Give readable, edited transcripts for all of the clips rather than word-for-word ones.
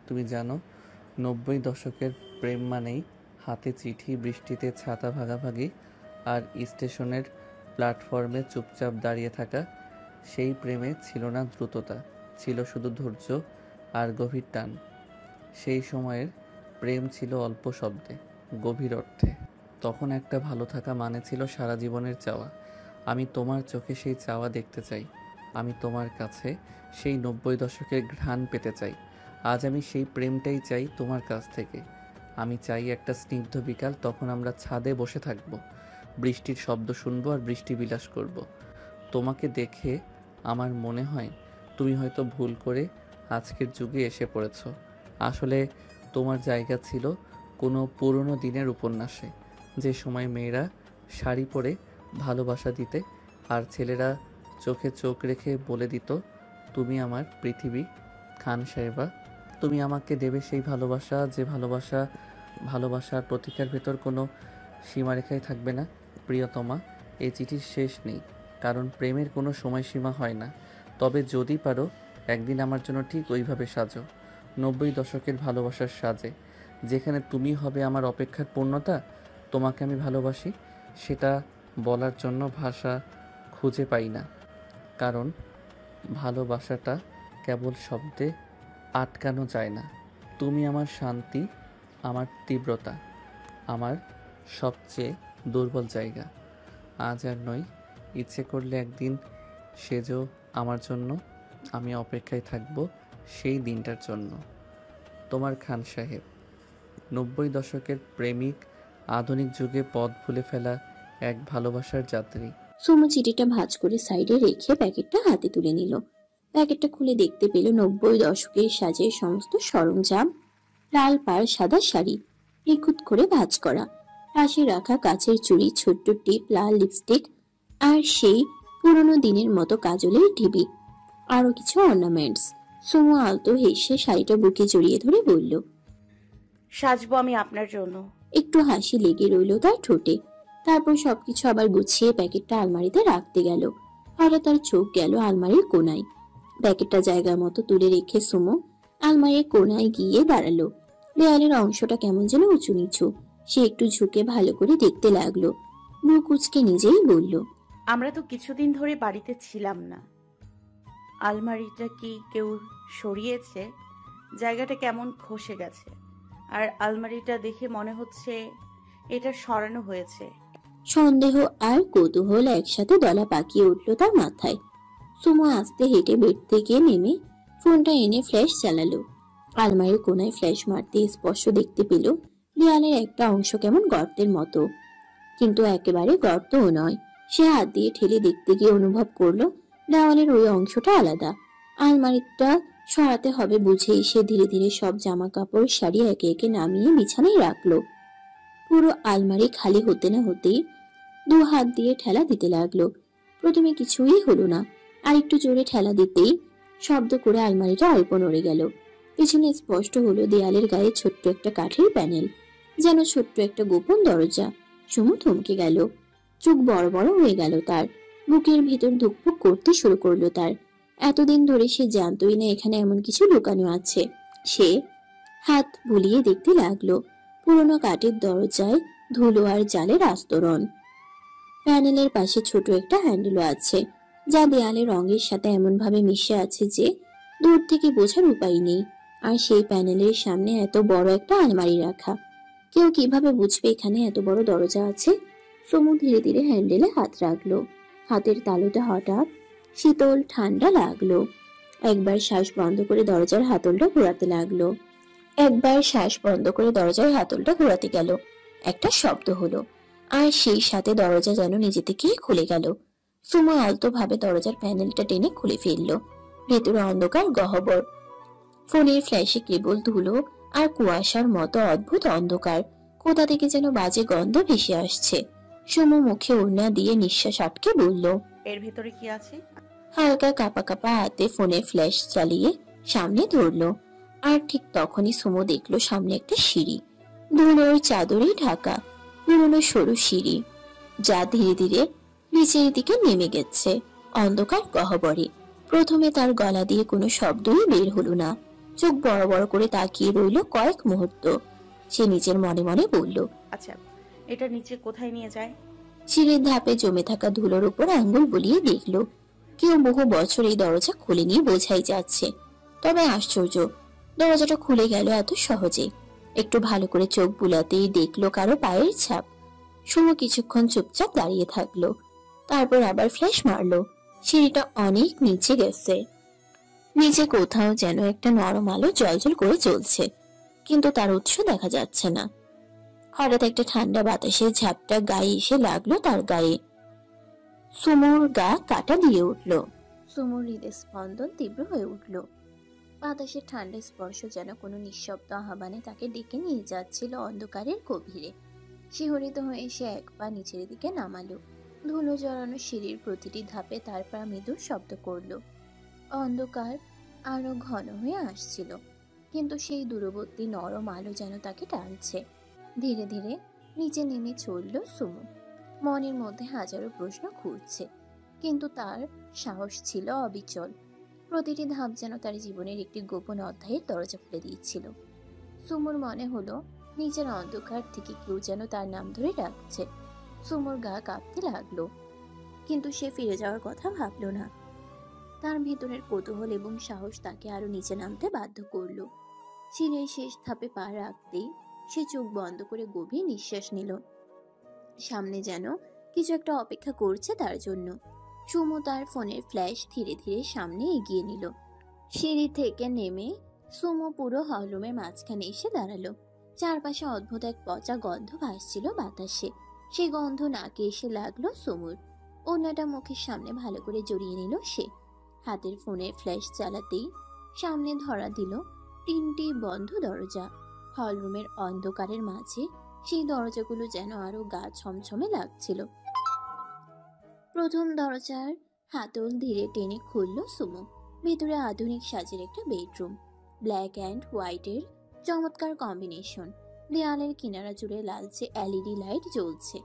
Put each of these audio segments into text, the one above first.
তুমি জানো, 90 দশকের প্রেম মানেই হাতে চিঠি, বৃষ্টিতে ছাতা ভাগাভাগি আর স্টেশনের প্ল্যাটফর্মে চুপচাপ দাঁড়িয়ে থাকা। সেই প্রেমে ছিল না দ্রুততা, ছিল শুধু ধৈর্য আর গভীর টান। সেই সময়ের প্রেম ছিল অল্প শব্দে, গভীর অর্থে। তখন একটা ভালো থাকা মানে ছিল সারা জীবনের চাওয়া। আমি তোমার চোখে সেই চাওয়া দেখতে চাই। আমি তোমার কাছে সেই 90 দশকের ঘ্রাণ পেতে চাই। আজ আমি সেই প্রেমটাই চাই তোমার কাছ থেকে। আমি চাই একটা স্নিগ্ধ বিকাল, তখন আমরা ছাদে বসে থাকব, বৃষ্টির শব্দ শুনবো আর বৃষ্টি বিলাস করব। তোমাকে দেখে আমার মনে হয় তুমি হয়তো ভুল করে আজকের যুগে এসে পড়েছ। আসলে তোমার জায়গা ছিল কোনো পুরনো দিনের উপন্যাসে, যে সময় মেয়েরা শাড়ি পরে ভালোবাসা দিতে আর ছেলেরা চোখে চোখ রেখে বলে দিত, তুমি আমার পৃথিবী। খান সাহেবা, তুমি আমাকে দেবে সেই ভালোবাসা, যে ভালোবাসার প্রতীক্ষার ভেতর কোনো সীমারেখাই থাকবে না। প্রিয়তমা, এই চিঠির শেষ নেই, কারণ প্রেমের কোনো সময়সীমা হয় না। তবে যদি পারো, একদিন আমার জন্য ঠিক ওইভাবে সাজো, 90 দশকের ভালোবাসার সাজে, যেখানে তুমি হবে আমার অপেক্ষার পূর্ণতা। তোমাকে আমি ভালোবাসি, সেটা বলার জন্য ভাষা খুঁজে পাই না, কারণ ভালোবাসাটা কেবল শব্দে আটকানো যায় না। তুমি আমার শান্তি, আমার তীব্রতা, আমার সবচেয়ে দুর্বল জায়গা। আজ আর নয়, ইচ্ছে করলে একদিন সেজো আমার জন্য। আমি অপেক্ষায় থাকব সেই দিনটার জন্য। তোমার খান সাহেব। 90 দশকের প্রেমিক, আধুনিক যুগে পথ ভুলে ফেলা এক ভালোবাসার যাত্রী। সুমু চিঠিটা ভাঁজ করে সাইডে রেখে প্যাকেটটা হাতে তুলে নিল। প্যাকেটটা খুলে দেখতে পেল 90 দশকের সাজের সমস্ত সরঞ্জাম, লাল পাড় সাদা শাড়ি, নিখুঁত করে ভাঁজ করা, পাশে রাখা কাচের চুড়ি, ছোট্ট টিপ, লাল লিপস্টিক আর সেই পুরনো দিনের মতো কাজলের ঢিবি, আরো কিছু অর্নামেন্টস। সুমু আলতো হেসে শাড়িটা বুকে জড়িয়ে ধরে বলল, সাজবো আমি আপনার জন্য। একটু হাসি লেগে রইল তার ঠোঁটে। তারপর সবকিছু আবার গুছিয়ে প্যাকেটটা আলমারিতে রাখতে গেল। হঠাৎ তার চোখ গেল আলমারির কোনায়। প্যাকেটটা জায়গা মতো তুলে রেখে সুমো আলমারির কোনায় গিয়ে দাঁড়ালো। দেয়ালের অংশটা কেমন যেন উঁচু নিচু। সে একটু ঝুঁকে ভালো করে দেখতে লাগলো। মুখ কুচকে নিজেই বলল, আমরা তো কিছুদিন ধরে বাড়িতে ছিলাম না। আলমারিটা কি কেউ সরিয়েছে? জায়গাটা কেমন খসে গেছে, আর আলমারিটা দেখে মনে হচ্ছে এটা সরানো হয়েছে। সন্দেহ আর কৌতূহল একসাথে দলা পাকিয়ে উঠল তার মাথায়। সুমো আস্তে হেঁটে বেড থেকে নেমে ফোনটা এনে ফ্ল্যাশ চালালো। আলমারির কোনায় ফ্ল্যাশ মারতে স্পষ্ট দেখতে পেল দেয়ালের একটা অংশ কেমন গর্তের মতো, কিন্তু একেবারে গর্তও নয়। সে হাত দিয়ে ঠেলে দেখতে গিয়ে অনুভব করলো দেওয়ালের ওই অংশটা আলাদা। আলমারিটা সরাতে হবে বুঝেই সে ধীরে ধীরে সব জামা কাপড়, শাড়ি একে একে নামিয়ে বিছানায় রাখলো। পুরো আলমারি খালি হতে না হতেই 2 হাত দিয়ে ঠেলা দিতে লাগলো। প্রথমে কিছুই হলো না, আর একটু জোরে ঠেলা দিতেই শব্দ করে আলমারিটা অল্প নড়ে গেল। পিছনে স্পষ্ট হলো দেয়ালের গায়ে ছোট্ট একটা কাঠের প্যানেল, যেন ছোট্ট একটা গোপন দরজা। সুমু থমকে গেল, চোখ বড় বড় হয়ে গেল তার। বুকের ভিতর ধুকপুক করতে শুরু করলো তার। এতদিন ধরে সে জানতোই না এখানে এমন কিছু লুকানো আছে। সে হাত বুলিয়ে দেখতে লাগলো। পুরোনো কাঠের দরজায় ধুলো আর জালের আস্তরণ। প্যানেলের পাশে ছোট একটা হ্যান্ডেলও আছে, যা দেয়ালের রঙের সাথে এমন ভাবে মিশে আছে যে দূর থেকে বোঝার উপায় নেই। আর সেই প্যানেলের সামনে এত বড় একটা আলমারি রাখা। কেউ কিভাবে বুঝবে এখানে এত বড় দরজা আছে? সমু ধীরে ধীরে হ্যান্ডেলে হাত রাখলো। হাতের তালুতে হঠাৎ শীতল ঠান্ডা লাগলো। একবার শ্বাস বন্ধ করে দরজার হাতলটা ঘোরাতে লাগলো। গেল। একটা শব্দ হলো, আর সেই সাথে দরজা যেন নিজে থেকেই খুলে গেল। সুমো আলতো ভাবে দরজার প্যানেলটা টেনে খুলে ফেললো। ভেতরে অন্ধকার গহ্বর। ফোনের ফ্ল্যাশে কেবল ধুলো আর কুয়াশার মতো অদ্ভুত অন্ধকার। কোথা থেকে যেন বাজে গন্ধ ভেসে আসছে। সুমো মুখে ওড়না দিয়ে নিঃশ্বাস আটকে বলল, এর ভেতরে কি আছে? হালকা কাঁপা কাঁপা হাতে ফোনের ফ্ল্যাশ চালিয়ে সামনে ধরলো। আর ঠিক তখনই সুমো দেখলো সামনে একটা সিঁড়ি, ধুলোর চাদরে ঢাকা পুরনো সরু সিঁড়ি, যা ধীরে ধীরে নিচের দিকে নেমে গেছে অন্ধকার গহ্বরে। প্রথমে তার গলা দিয়ে কোনো শব্দই বের হলো না। চোখ বড় বড় করে তাকিয়ে রইল কয়েক মুহূর্ত। সে নিজের মনে মনে বলল, আচ্ছা, এটা নিচে কোথায় নিয়ে যায়? সিঁড়ির ধাপে জমে থাকা ধুলোর উপর আঙ্গুল বুলিয়ে দেখল। কেউ বহু বছর এই দরজা খুলেনি বোঝাই যাচ্ছে। তবে আশ্চর্য, দরজাটা খুলে গেল এত সহজে। একটু ভালো করে চোখ বুলাতেই দেখলো কারো পায়ের ছাপ। সুমো কিছুক্ষণ চুপচাপ দাঁড়িয়ে থাকলো, তারপর আবার ফ্ল্যাশ মারলো। সিঁড়িটা অনেক নিচে গেছে। নিচে কোথাও যেন একটা নরম আলো জ্বলজ্বল করে জ্বলছে, কিন্তু তার উৎস দেখা যাচ্ছে না। হঠাৎ একটা ঠান্ডা বাতাসের ঝাপটা গায়ে এসে লাগলো তার গায়ে। সুমোর গা কাটা দিয়ে উঠল। সুমোর হৃদয় স্পন্দন তীব্র হয়ে উঠল। বাতাসের ঠান্ডা স্পর্শ যেন কোনো নিঃশব্দ আহ্বানে তাকে ডেকে নিয়ে যাচ্ছিল অন্ধকারের গভীরে। শিহরিত হয়ে সে এক পা নিচের দিকে নামালো। ধুলো জড়ানো সিঁড়ির প্রতিটি ধাপে তার পা মৃদুর শব্দ করল। অন্ধকার আরো ঘন হয়ে আসছিল, কিন্তু সেই দূরবর্তী নরম আলো যেন তাকে টানছে। ধীরে ধীরে নিচে নেমে চলল সুমো। মনের মধ্যে হাজারো প্রশ্ন ঘুরছে, কিন্তু তার সাহস ছিল অবিচল। প্রতিটি ধাপ যেন তার জীবনের একটি গোপন অধ্যায়ের দরজা খুলে দিচ্ছিল। সুমোর মনে হলো নিজের অন্ধকার থেকে কেউ যেন তার নাম ধরে ডাকছে। সুমোর গা কাঁপতে লাগলো, কিন্তু সে ফিরে যাওয়ার কথা ভাবলো না। তার ভেতরের কৌতূহল এবং সাহস তাকে আরো নিচে নামতে বাধ্য করলো। সিঁড়ির শেষ ধাপে পা রাখতেই সে চোখ বন্ধ করে গভীর নিঃশ্বাস নিল। সামনে যেন কিছু একটা অপেক্ষা করছে তার জন্য। সুমো তার ফোনের ফ্ল্যাশ ধীরে ধীরে সামনে এগিয়ে নিল। সিঁড়ি থেকে নেমে সুমো পুরো হলরুমের মাঝখানে এসে দাঁড়ালো। চারপাশে অদ্ভুত এক পচা গন্ধ ভাসছিল বাতাসে। সেই গন্ধ নাকে এসে লাগলো সুমোর। ওড়নাটা মুখের সামনে ভালো করে জড়িয়ে নিল সে। হাতের ফোনের ফ্ল্যাশ চালাতেই সামনে ধরা দিল তিনটি বন্ধ দরজা। হলরুমের অন্ধকারের মাঝে সেই দরজাগুলো যেন আরো গা ছমছমে লাগছিল। প্রথম দরজার হাতল ধীরে টেনে খুলল সুমো। ভেতরে আধুনিক সাজের একটা বেডরুম। ব্ল্যাক অ্যান্ড হোয়াইটের চমৎকার কম্বিনেশন। দেয়ালের কিনারা জুড়ে লালচে এলইডি লাইট জ্বলছে।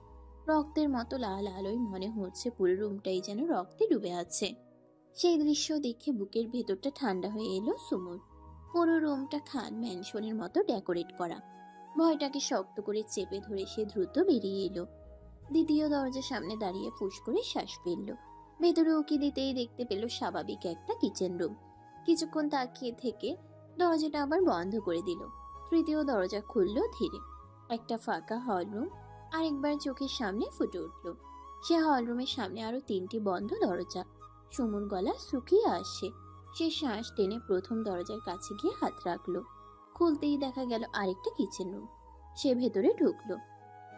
রক্তের মতো লাল আলোয় মনে হচ্ছে পুরো রুমটাই যেন রক্তে ডুবে আছে। সেই দৃশ্য দেখে বুকের ভেতরটা ঠান্ডা হয়ে এলো সুমোর। পুরো রুমটা খান ম্যানশনের মতো ডেকোরেট করা। ভয়টাকে শক্ত করে চেপে ধরে সে দ্রুত বেরিয়ে এলো। দ্বিতীয় দরজার সামনে দাঁড়িয়ে ফুস করে শ্বাস ফেলল। ভেতরে উকি দিতেই দেখতে পেল স্বাভাবিক একটা কিচেন রুম। কিছুক্ষণ তাকিয়ে থেকে দরজাটা আবার বন্ধ করে দিল। তৃতীয় দরজা খুলল ধীরে। একটা ফাঁকা হলরুম আরেকবার চোখের সামনে ফুটে উঠল। সে হলরুমের সামনে আরো তিনটি বন্ধ দরজা। সুমোর গলা শুকিয়ে আসে। সে শ্বাস টেনে প্রথম দরজার কাছে গিয়ে হাত রাখলো। খুলতেই দেখা গেল আরেকটা কিচেন রুম। সে ভেতরে ঢুকলো।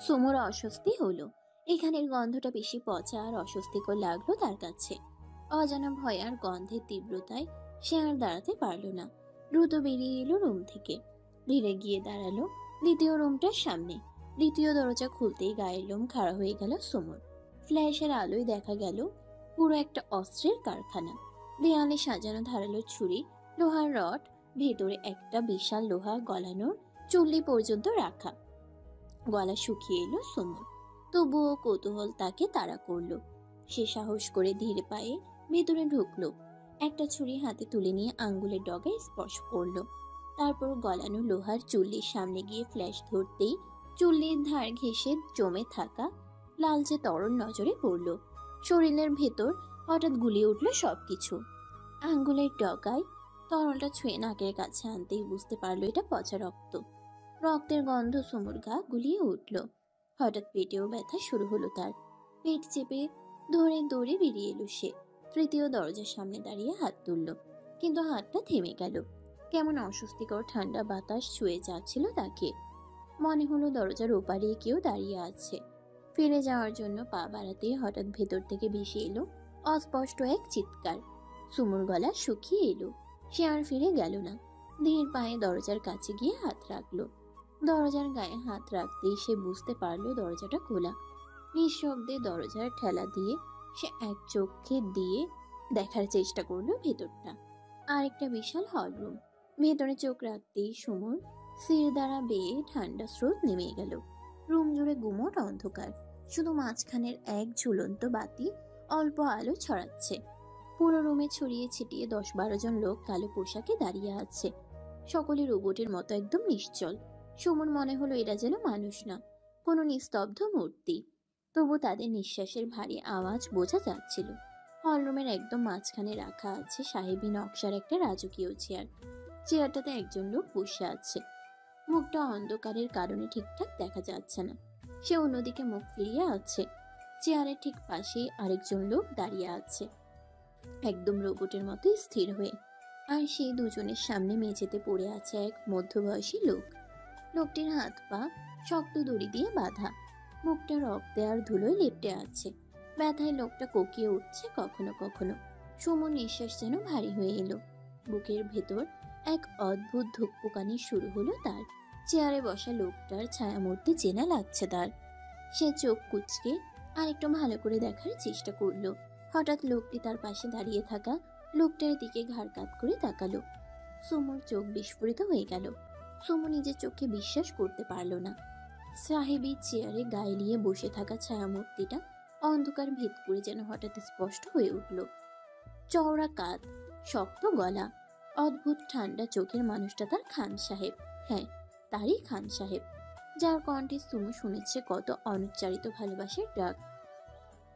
সুমোর অস্বস্তি হলো। এখানের গন্ধটা বেশি পচা আর অস্বস্তিকর লাগলো তার কাছে। অজানা ভয় আর গন্ধের তীব্রতায় সে আর দাঁড়াতে পারল না। দ্রুত বেরিয়ে এলো রুম থেকে। ধীরে গিয়ে দাঁড়ালো দ্বিতীয় রুমটার সামনে। দ্বিতীয় দরজা খুলতেই গায়ের লোম খাড়া হয়ে গেল সুমোর। ফ্ল্যাশের আলোয় দেখা গেল পুরো একটা অস্ত্রের কারখানা। দেয়ালে সাজানো ধারালো ছুরি, লোহার রড, ভেতরে একটা বিশাল লোহা গলানোর চুল্লি পর্যন্ত রাখা। গলা শুকিয়ে এলো সুমোর, তবুও কৌতূহল তাকে তাড়া করলো। সে সাহস করে ধীরে পায়ে ভেতরে ঢুকলো। একটা ছুরি হাতে তুলে নিয়ে আঙ্গুলের ডগায় স্পর্শ করলো। তারপর গলানো লোহার চুল্লির সামনে গিয়ে ফ্ল্যাশ ধরতেই চুল্লির ধার ঘেঁষে জমে থাকা লালচে তরল নজরে পড়ল। শরীরের ভেতর হঠাৎ গুলিয়ে উঠল সবকিছু। আঙ্গুলের ডগায় তরলটা ছুঁয়ে নাকের কাছে আনতেই বুঝতে পারলো এটা পচা রক্ত। রক্তের গন্ধ সুমোর গা গুলিয়ে উঠল। হঠাৎ পেটেও ব্যথা শুরু হলো তার। পেট চেপে ধরে দৌড়ে বেরিয়ে এলো সে। তৃতীয় দরজার সামনে দাঁড়িয়ে হাত তুলল, কিন্তু হাতটা থেমে গেল। কেমন অস্বস্তিকর ঠান্ডা বাতাস ছুঁয়ে যাচ্ছিল তাকে। মনে হলো দরজার ওপারে কেউ দাঁড়িয়ে আছে। ফিরে যাওয়ার জন্য পা বাড়াতে হঠাৎ ভেতর থেকে ভেসে এলো অস্পষ্ট এক চিৎকার। সুমোর গলা শুকিয়ে এলো। সে আর ফিরে গেল না। ধীর পায়ে দরজার কাছে গিয়ে হাত রাখলো। দরজার গায়ে হাত রাখতেই সে বুঝতে পারলো দরজাটা খোলা। নিঃশব্দে দরজার ঠেলা দিয়ে সে এক চোখে দিয়ে দেখার চেষ্টা করলো ভেতরটা। আর একটা বিশাল হলরুম। ভেতরে চোখ রাখতেই সুমোর সির দ্বারা বেয়ে ঠান্ডা স্রোত নেমে গেল। রুম জুড়ে গুমট অন্ধকার। শুধু মাঝখানের এক ঝুলন্ত বাতি অল্প আলো ছড়াচ্ছে। পুরো রুমে ছড়িয়ে ছিটিয়ে 10-12 জন লোক কালো পোশাকে দাঁড়িয়ে আছে। সকলে রোবটের মতো একদম নিশ্চল। সুমন মনে হলো এরা যেন মানুষ না, কোনো নিস্তব্ধ মূর্তি। তবু তাদের নিঃশ্বাসের ভারী আওয়াজ বোঝা যাচ্ছিল। হলরুমের একদম মাঝখানে রাখা আছে সাহেবী নকশার একটা রাজকীয় চেয়ার। চেয়ারটাতে একজন লোক বসে আছে। মুখটা অন্ধকারের কারণে ঠিকঠাক দেখা যাচ্ছে না। সে অন্যদিকে মুখ ফিরিয়ে আছে। চেয়ারের ঠিক পাশেই আরেকজন লোক দাঁড়িয়ে আছে, একদম রোবটের মতো স্থির হয়ে। আর সেই দুজনের সামনে মেঝেতে পড়ে আছে এক মধ্যবয়সী লোক। লোকটির হাত পা শক্ত দড়ি দিয়ে বাঁধা, মুখটা রক্তে আর ধুলোয় লেপ্টে আছে। ব্যথায় লোকটা কোকিয়ে উঠছে কখনো কখনো। সুমন নিঃশ্বাস যেন ভারী হয়ে এলো। বুকের ভেতর এক অদ্ভুত ধুকপুকানি শুরু হলো তার। চেয়ারে বসা লোকটার ছায়ামূর্তি চেনা লাগছে তার। সে চোখ কুঁচকে আর একটু ভালো করে দেখার চেষ্টা করলো। হঠাৎ লোকটি তার পাশে দাঁড়িয়ে থাকা লোকটার দিকে ঘাড় কাত করে তাকালো। সুমোর চোখ বিস্ফোরিত হয়ে গেল। সুমো নিজের চোখে বিশ্বাস করতে পারল না। সাহেবী চেয়ারে গায়ে নিয়ে বসে থাকা ছায়ামূর্তিটা অন্ধকার ভেদ করে যেন হঠাৎ স্পষ্ট হয়ে উঠল। চওড়া কাঁধ, শক্ত গলা, অদ্ভুত ঠান্ডা চোখের মানুষটা তার খান সাহেব। হ্যাঁ, তারই খান সাহেব, যার কণ্ঠে সুমো শুনেছে কত অনুচ্চারিত ভালোবাসার ডাক।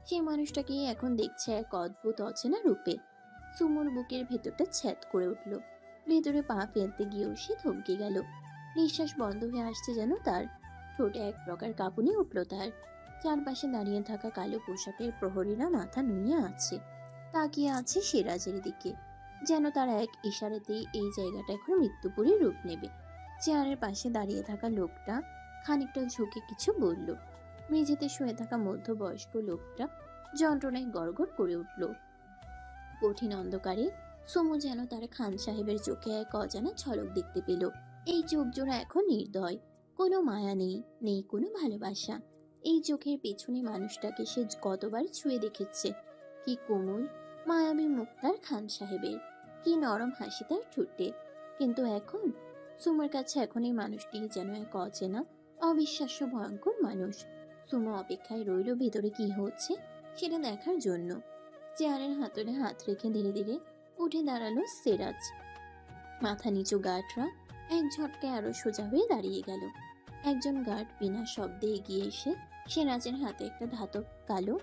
সেই মানুষটাকে এখন দেখছে এক অদ্ভুত অচেনা রূপে। সুমোর বুকের ভেতরটা ছ্যাদ করে উঠল। ভেতরে পা ফেলতে গিয়েও সে থমকে গেল। নিঃশ্বাস বন্ধ হয়ে আসছে যেন তার। ঠোঁটে এক প্রকার কাঁপুনি উঠল তার। চারপাশে দাঁড়িয়ে থাকা কালো পোশাকের প্রহরীরা মাথা নুইয়ে আছে, তাকিয়ে আছে সিরাজের দিকে, যেন তারা এক ইশারাতেই এই জায়গাটা এখন মৃত্যুপুরী রূপ নেবে। চেয়ারের পাশে দাঁড়িয়ে থাকা লোকটা খানিকটা ঝুঁকে কিছু বলল। মেঝেতে শুয়ে থাকা মধ্যবয়স্ক লোকটা যন্ত্রণায় গড়গড় করে উঠল। কঠিন অন্ধকারে সুমো যেন তার খান সাহেবের চোখে এক অজানা ঝলক দেখতে পেল। এই চোখ জোড়া এখন নির্দয়, কোনো মায়া নেই, নেই কোনো ভালোবাসা। এই চোখের পেছনে মানুষটাকে সে কতবার ছুঁয়ে দেখেছে। কি কোমল মায়াবী মুখ তার খান সাহেবের, কি নরম হাসি তার ঠোঁটে। কিন্তু এখন সুমোর কাছে এখন এই মানুষটি যেন এক অচেনা অবিশ্বাস্য ভয়ঙ্কর মানুষ। সুমো অপেক্ষায় রইল ভিতরে কি হচ্ছে সেটা দেখার জন্য। চেয়ারের হাতলে হাত রেখে ধীরে ধীরে উঠে দাঁড়ালো সিরাজ। মাথা নিচু গার্ডরা এক ঝটকায় আরো সোজা হয়ে দাঁড়িয়ে গেল। একজন গার্ড বিনা শব্দে এগিয়ে এসে সিরাজের হাতে একটা ধাতব কালো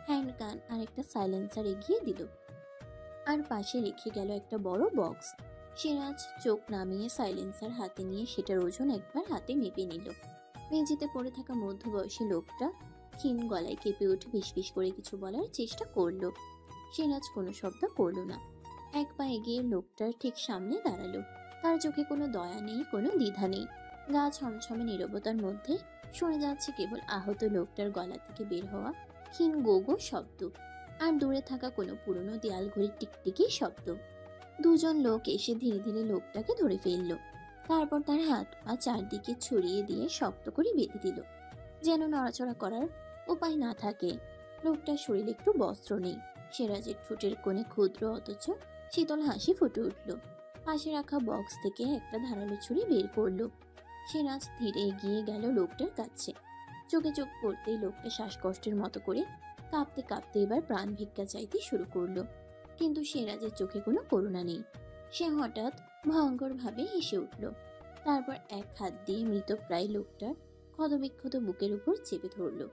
হ্যান্ড গান আর একটা সাইলেন্সার এগিয়ে দিল, আর পাশে রেখে গেল একটা বড় বক্স। সিরাজ চোখ নামিয়ে সাইলেন্সার হাতে নিয়ে সেটার ওজন একবার হাতে মেপে নিল। মেঝেতে পড়ে থাকা মধ্যবয়সী লোকটা ক্ষীণ গলায় কেঁপে উঠে ফিসফিস করে কিছু বলার চেষ্টা করলো। সিরাজ কোনো শব্দ করলো না। এক পা এগিয়ে লোকটার ঠিক সামনে দাঁড়ালো। তার চোখে কোনো দয়া নেই, কোনো দ্বিধা নেই। গা ছমছমে নীরবতার মধ্যে শুনে যাচ্ছে কেবল আহত লোকটার গলা থেকে বের হওয়া ক্ষীণ গো গো শব্দ, আর দূরে থাকা কোনো পুরনো দেয়াল ঘড়ির টিকটিকি শব্দ। দুজন লোক এসে ধীরে ধীরে লোকটাকে ধরে ফেলল। তারপর তার হাত পা চারদিকে ছড়িয়ে দিয়ে শক্ত করে বেঁধে দিল, যেন নড়াচড়া করার উপায় না থাকে। লোকটার শরীরে একটু বস্ত্র নেই। সিরাজের ঠোঁটের কোণে ক্ষুদ্র অথচ শীতল হাসি ফুটে উঠল। পাশে রাখা বক্স থেকে একটা ধারালো ছুরি বের করলো। সিরাজ ধীরে এগিয়ে গেল লোকটার কাছে। চোখে চোখ পড়তেই লোকটা শ্বাসকষ্টের মতো করে কাঁপতে কাঁপতে এবার প্রাণ ভিক্ষা চাইতে শুরু করলো। কিন্তু সিরাজের চোখে কোনো করুণা নেই। সে হঠাৎ ভয়ঙ্কর ভাবে হেসে উঠল। তারপর এক হাত দিয়ে মৃতপ্রায় লোকটার ক্ষতবিক্ষত বুকের উপর চেপে ধরলো,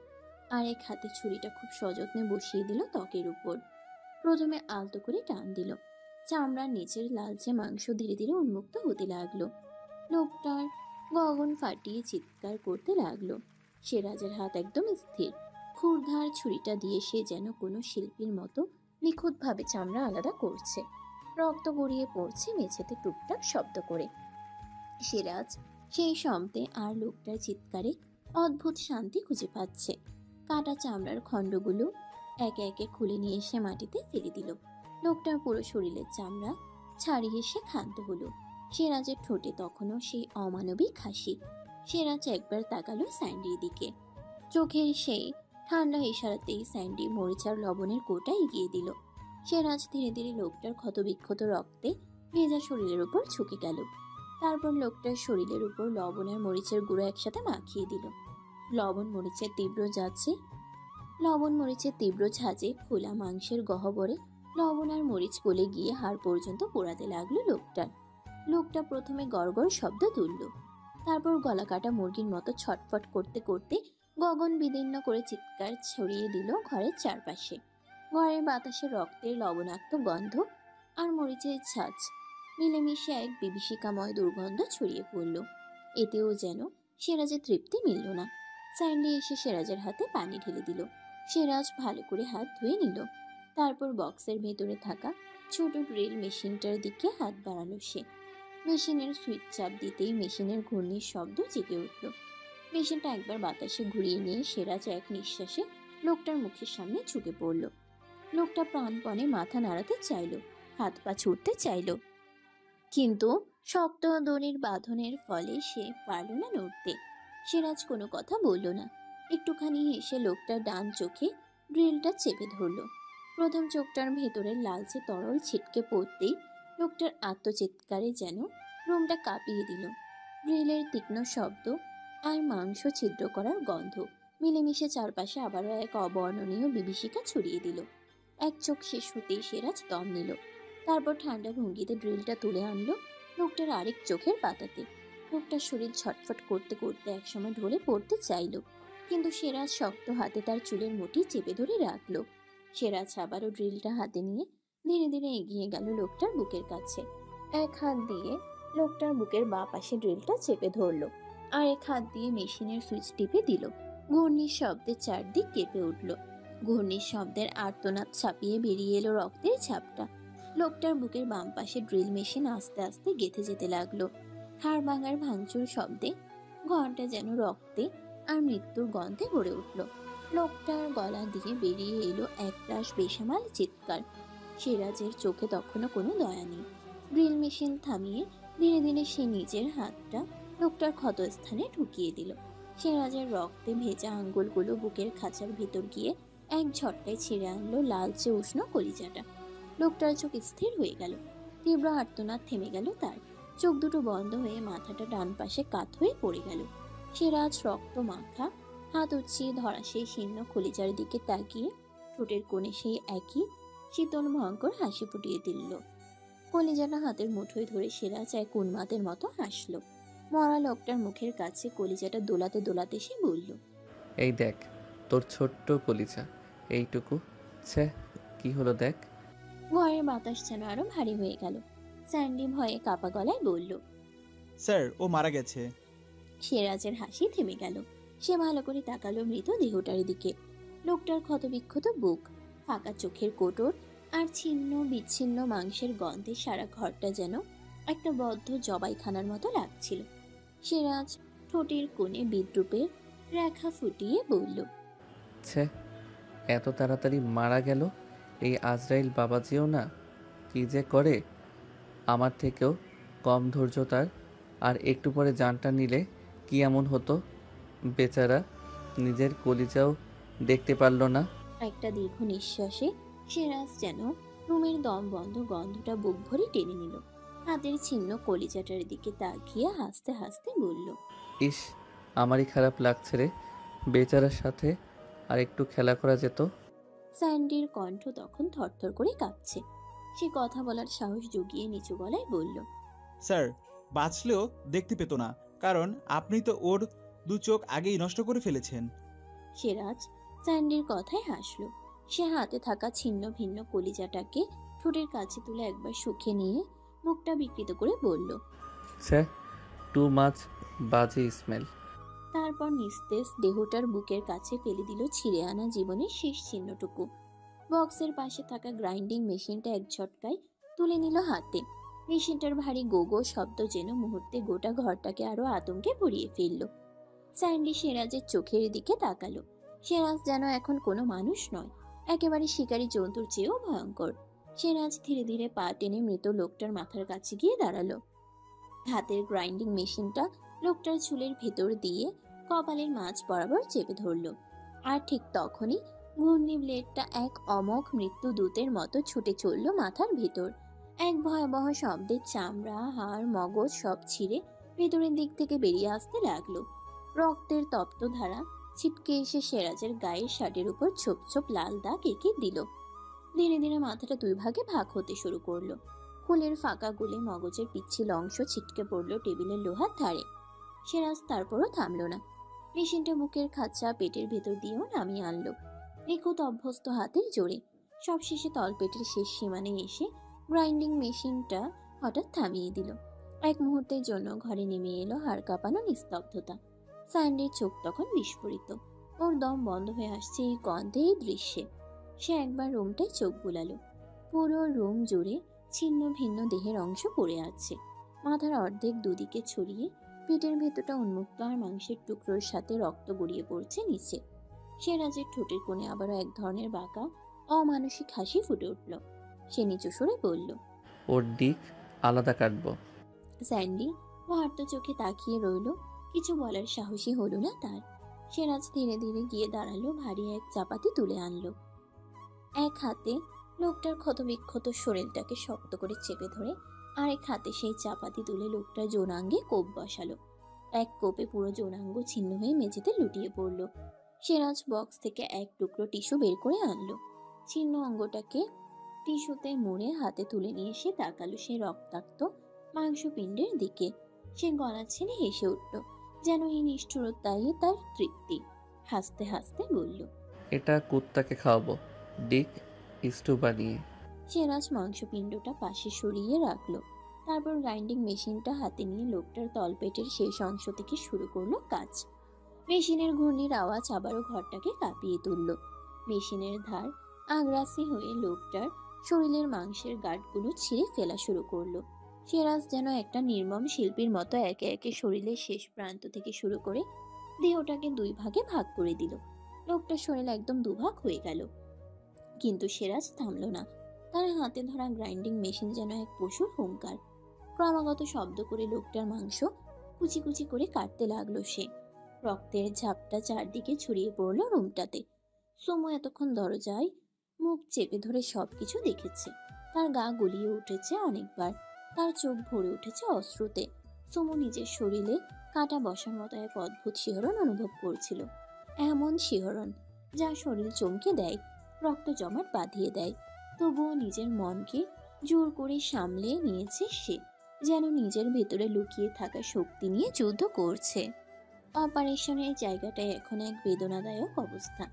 আর এক হাতে ছুরিটা খুব সযত্নে বসিয়ে দিল ত্বকের উপর। প্রথমে আলতো করে টান দিল। চামড়ার নিচের লালচে মাংস ধীরে ধীরে উন্মুক্ত হতে লাগলো। লোকটার গগন ফাটিয়ে চিৎকার করতে লাগলো। সিরাজের হাত একদম স্থির। ক্ষুরধার ছুরিটা দিয়ে সে যেন কোনো শিল্পীর মতো নিখুঁতভাবে চামড়া আলাদা করছে। রক্ত গড়িয়ে পড়ছে মেঝেতে টুকটাক শব্দ করে। সিরাজ সেই শব্দে আর লোকটার চিৎকারে অদ্ভুত শান্তি খুঁজে পাচ্ছে। কাটা চামড়ার খণ্ডগুলো একে একে খুলে নিয়ে এসে মাটিতে ফেলে দিল। লোকটার পুরো শরীরের চামড়া ছাড়িয়ে সে ক্ষান্ত হলো। সিরাজের ঠোঁটে তখনও সেই অমানবিক হাসি। সিরাজ একবার তাকালো স্যান্ডির দিকে। চোখের সেই ঠান্ডা ইশারাতেই স্যান্ডি মরিচার লবণের কোটা এগিয়ে দিল। সিরাজ ধীরে ধীরে লোকটার ক্ষতবিক্ষত রক্তে ভেজা শরীরের উপর ঝুঁকে গেল। তারপর লোকটার শরীরের উপর লবণ আর মরিচের গুঁড়ো একসাথে মাখিয়ে দিল। লবণ মরিচের তীব্র ঝাঁজে খোলা মাংসের গহ্বরে লবণ আর মরিচ গলে গিয়ে হাড় পর্যন্ত পোড়াতে লাগলো লোকটার। লোকটা প্রথমে গড়গড় শব্দ তুলল, তারপর গলা কাটা মুরগির মতো ছটফট করতে করতে গগন বিদীর্ণ করে চিৎকার ছড়িয়ে দিল ঘরের চারপাশে। ঘরের বাতাসে রক্তের লবণাক্ত গন্ধ আর মরিচের ঝাঁঝ মিলেমিশে এক বিভীষিকাময় দুর্গন্ধ ছড়িয়ে পড়ল। এতেও যেন সিরাজের তৃপ্তি মিলল না। স্যান্ডি এসে সিরাজের হাতে পানি ঢেলে দিল। সিরাজ ভালো করে হাত ধুয়ে নিল। তারপর বক্সের ভেতরে থাকা ছোট ড্রিল মেশিনটার দিকে হাত বাড়ালো সে। মেশিনের সুইচ চাপ দিতেই মেশিনের ঘূর্ণির শব্দ জেগে উঠল। মেশিনটা একবার বাতাসে ঘুরিয়ে নিয়ে সিরাজ এক নিঃশ্বাসে লোকটার মুখের সামনে ঝুঁকে পড়ল। লোকটা প্রাণপণে মাথা নাড়াতে চাইল, হাত পা ছুটতে চাইল, কিন্তু শক্ত দড়ির বাঁধনের ফলে সে পারল না নড়তে। সিরাজ কোনো কথা বলল না, একটুখানি হেসে লোকটার ডান চোখে ড্রিলটা চেপে ধরল। প্রথম চোখটার ভেতরের লালচে তরল ছিটকে পড়তেই লোকটার আত্মচিৎকারে যেন রুমটা কাঁপিয়ে দিল। ড্রিলের তীক্ষ্ণ শব্দ আর মাংস ছিদ্র করার গন্ধ মিলেমিশে চারপাশে আবারও এক অবর্ণনীয় বিভীষিকা ছড়িয়ে দিল। এক চোখ শেষ হতেই সিরাজ দম নিল। তারপর ঠান্ডা ভঙ্গিতে ড্রিলটা তুলে আনলো লোকটার আরেক চোখের পাতাতে। লোকটার শরীর ছটফট করতে করতে একসময় ঢলে পড়তে চাইল, কিন্তু সিরাজ শক্ত হাতে তার চুলের মুঠি চেপে ধরে রাখলো। সিরাজ আবারও ড্রিলটা হাতে নিয়ে ধীরে ধীরে এগিয়ে গেল লোকটার বুকের কাছে। এক হাত দিয়ে লোকটার বুকের বাঁ পাশে ড্রিলটা চেপে ধরলো, আর এক হাত দিয়ে মেশিনের সুইচ টিপে দিল। ঘূর্ণির শব্দে চারদিক কেঁপে উঠল। ঘূর্ণির শব্দের আর্তনাদ ছাপিয়ে বেরিয়ে এলো রক্তের ছাপটা। লোকটার বুকের বাম পাশে ড্রিল মেশিন আস্তে আস্তে গেঁথে যেতে লাগলো। হাড় ভাঙার ভাঙচুর শব্দে ঘরটা যেন রক্তে আর মৃত্যুর গন্ধে ভরে উঠল। লোকটার গলা দিয়ে বেরিয়ে এলো এক রাশ বেসামাল চিৎকার। সিরাজের চোখে তখনও কোনো দয়া নেই। ড্রিল মেশিন থামিয়ে ধীরে ধীরে সে নিজের হাতটা লোকটার ক্ষতস্থানে ঢুকিয়ে দিল। সিরাজের রক্তে ভেজা আঙ্গুলগুলো বুকের খাঁচার ভেতর গিয়ে এক ঝটকায় ছিঁড়ে আনলো লালচে উষ্ণ কলিজাটা। লোকটার চোখ স্থির হয়ে গেল। তীব্র আর্তনাদ থেমে গেল তার। চোখ দুটো বন্ধ হয়ে মাথাটা ডান পাশে কাত হয়ে পড়ে গেল। সিরাজ রক্ত মাখা হাত উঁচিয়ে ধরা সেই শীর্ণ কলিজার দিকে তাকিয়ে ঠোঁটের কোণে সেই একই শীতল ভয়ঙ্কর হাসি ফুটিয়ে দিল। কলিজাটা হাতের মুঠোয় ধরে সিরাজ এক উন্মাদের মতো হাসলো। মরা লোকটার মুখের কাছে কলিজাটা দোলাতে দোলাতে সে বলল, এই দেখ তোর ছোট্ট কলিজা, এইটুকু। ছ্যা, কি হলো দেখ। ঘরের বাতাস যেন আরো ভারী হয়ে গেল। স্যান্ডি ভয়ে কাপা গলায় বলল, স্যার, ও মারা গেছে। সিরাজের হাসি থেমে গেল। সে ভালো করে তাকালো মৃত দেহটার দিকে। লোকটার ক্ষতবিক্ষত বুক, ফাঁকা চোখের কোটর আর ছিন্ন বিচ্ছিন্ন মাংসের গন্ধে সারা ঘরটা যেন একটা বদ্ধ জবাইখানার মতো লাগছিল। সিরাজ ঠোঁটের কোণে বিদ্রুপের রেখা ফুটিয়ে বলল, ছ্যা, এত তাড়াতাড়ি মারা গেল এই আজরাইল বাবাজিও না। কি যে করে, আমার থেকেও কম ধৈর্য তার। আর একটু পরে জানটা নিলে কি এমন হতো, বেচারা নিজের কলিজাও দেখতে পারল না। একটা দীর্ঘ নিঃশ্বাসে সিরাজ যেন রুমের দম বন্ধ গন্ধটা বুক ভরে টেনে নিল। হাতের ছিন্ন কলিজাটার দিকে তাকিয়ে হাসতে হাসতে বলল, ইস, আমারই খারাপ লাগছে রে, বেচারার সাথে আর একটু খেলা করা যেত। স্যান্ডির কণ্ঠ তখন থরথর করে কাঁপছে। সে কথা বলার সাহস জুগিয়ে নিচু গলায় বলল, স্যার, বাঁচলেও দেখতে পেত না, কারণ আপনি তো ওর দু চোখ আগেই নষ্ট করে ফেলেছেন। সিরাজ স্যান্ডির কথায় হাসলো। সে হাতে থাকা ছিন্ন ভিন্ন কলিজাটাকে ঠোঁটের কাছে তুলে একবার শুকে নিয়ে মুখটা বিকৃত করে বলল, ছ্যা, টু মাছ বাজে স্মেল। তারপর নিস্তেজ দেহটার বুকের কাছে ফেলে দিল ছিঁড়ে আনা জীবনের শেষ চিহ্নটুকু। বক্সের পাশে থাকা গ্রাইন্ডিং মেশিনটা এক ঝটকায় তুলে নিল হাতে। মেশিনটার ভারী গোগো শব্দ যেন মুহূর্তে গোটা ঘরটাকে আরো আতঙ্কে ভরিয়ে ফেলল। স্যান্ডি সিরাজের চোখের দিকে তাকালো। সিরাজ যেন এখন কোনো মানুষ নয়, একেবারে শিকারী জন্তুর চেয়েও ভয়ঙ্কর। সিরাজ ধীরে ধীরে পা টেনে মৃত লোকটার মাথার কাছে গিয়ে দাঁড়ালো। হাতের গ্রাইন্ডিং মেশিনটা লোকটার চুলের ভেতর দিয়ে কপালের মাঝ বরাবর চেপে ধরল। আর ঠিক তখনই ঘূর্ণি ব্লেডটা এক অমোঘ মৃত্যুদূতের মতো ছুটে চলল মাথার ভেতর। এক ভয়াবহ শব্দে চামড়া, হাড়, মগজ সব ছিঁড়ে ভেতরের দিক থেকে বেরিয়ে আসতে লাগলো। রক্তের তপ্ত ধারা ছিটকে এসে সিরাজের গায়ের শার্টের উপর ছোপ ছোপ লাল দাগ এঁকে দিল। ধীরে ধীরে মাথাটা দুই ভাগে ভাগ হতে শুরু করলো। ফুলের ফাঁকা গুলে মগজের পিচ্ছিল অংশ ছিটকে পড়লো টেবিলের লোহার ধারে। সিরাজ তারপরও থামলো না। মেশিনটা বুকের খাঁচা পেটের ভেতর দিয়েও নামিয়ে আনলো নিখুঁত অভ্যস্ত হাতের জোরে। সবশেষে তলপেটের শেষ সীমানে এসে গ্রাইন্ডিং মেশিনটা হঠাৎ থামিয়ে দিল। এক মুহূর্তের জন্য ঘরে নেমে এলো হাড় কাঁপানো নিস্তব্ধতা। স্যান্ডির চোখ তখন বিস্ফোরিত। ওর দম বন্ধ হয়ে আসছে এই গন্ধে, এই দৃশ্যে। সে একবার রুমটায় চোখ বুলালো। পুরো রুম জুড়ে ছিন্ন ভিন্ন দেহের অংশ পড়ে আছে। মাথার অর্ধেক দুদিকে ছড়িয়ে, পেটের ভেতরটা উন্মুক্ত আর মাংসের টুকরোর সাথে রক্ত গড়িয়ে পড়ছে নিচে। সিরাজের ঠোঁটের কোণে আবারও এক ধরনের বাঁকা অমানসিক হাসি ফুটে উঠল। সে নিচু সরে বলল, ওর দিক আলাদা কাটবো। স্যান্ডি ভয়ার্ত চোখে তাকিয়ে রইল। কিছু বলার সাহসী হলো না তার। সিরাজ ধীরে ধীরে গিয়ে দাঁড়ালো, ভারী এক চাপাতি তুলে আনলো। এক হাতে লোকটার ক্ষতবিক্ষত শরীরটাকে শক্ত করে চেপে ধরে আরেক হাতে সেই চাপাতি তুলে লোকটার যৌনাঙ্গে কোপ বসালো। এক কোপে পুরো যৌনাঙ্গ ছিন্ন হয়ে মেঝেতে লুটিয়ে পড়ল। সিরাজ বক্স থেকে এক টুকরো টিস্যু বের করে আনলো। ছিন্ন অঙ্গটাকে টিস্যুতে মুড়ে হাতে তুলে নিয়ে সে তাকালো সেই রক্তাক্ত মাংসপিণ্ডের দিকে। সে গলা ছেড়ে হেসে উঠল, যেন এই নিষ্ঠুরতাই তার তৃপ্তি। হাসতে হাসতে বলল, এটা কুত্তাকে খাওয়াবো ডিক স্টু বানিয়ে। সিরাজ মাংসপিণ্ডটা পাশে সরিয়ে রাখলো। তারপর গ্রাইন্ডিং মেশিনটা হাতে নিয়ে লোকটার তলপেটের শেষ অংশ থেকে শুরু করলো কাজ। মেশিনের ঘূর্ণির আওয়াজ আবারও ঘরটাকে কাঁপিয়ে তুলল। মেশিনের ধার আগ্রাসী হয়ে লোকটার শরীরের মাংসের গাঁটগুলো ছিঁড়ে ফেলা শুরু করলো। সিরাজ যেন একটা নির্মম শিল্পীর মতো একে একে শরীরের শেষ প্রান্ত থেকে শুরু করে দেহটাকে দুই ভাগে ভাগ করে দিল। লোকটার শরীর একদম দুভাগ হয়ে গেল। কিন্তু সিরাজ থামলো না। তার হাতে ধরা গ্রাইন্ডিং মেশিন যেন এক পশুর হুঙ্কার। ক্রমাগত শব্দ করে লোকটার মাংস কুচি কুচি করে কাটতে লাগলো সে। রক্তের ঝাপটা চারদিকে ছড়িয়ে পড়লো রুমটাতে। সুমো এতক্ষণ দরজায় মুখ চেপে ধরে সবকিছু দেখেছে। তার গা গুলিয়ে উঠেছে অনেকবার, তার চোখ ভরে উঠেছে অশ্রুতে। সুমো নিজের শরীরে কাটা বসার মতো এক অদ্ভুত শিহরণ অনুভব করছিল। এমন শিহরণ যা শরীর চমকে দেয়, রক্ত জমাট বাঁধিয়ে দেয়। তবুও নিজের মনকে জোর করে সামলে নিয়েছে সে, যেন নিজের ভেতরে লুকিয়ে থাকা শক্তি নিয়ে যুদ্ধ করছে। অপারেশনের জায়গাটায় এখন এক বেদনাদায়ক অবস্থা।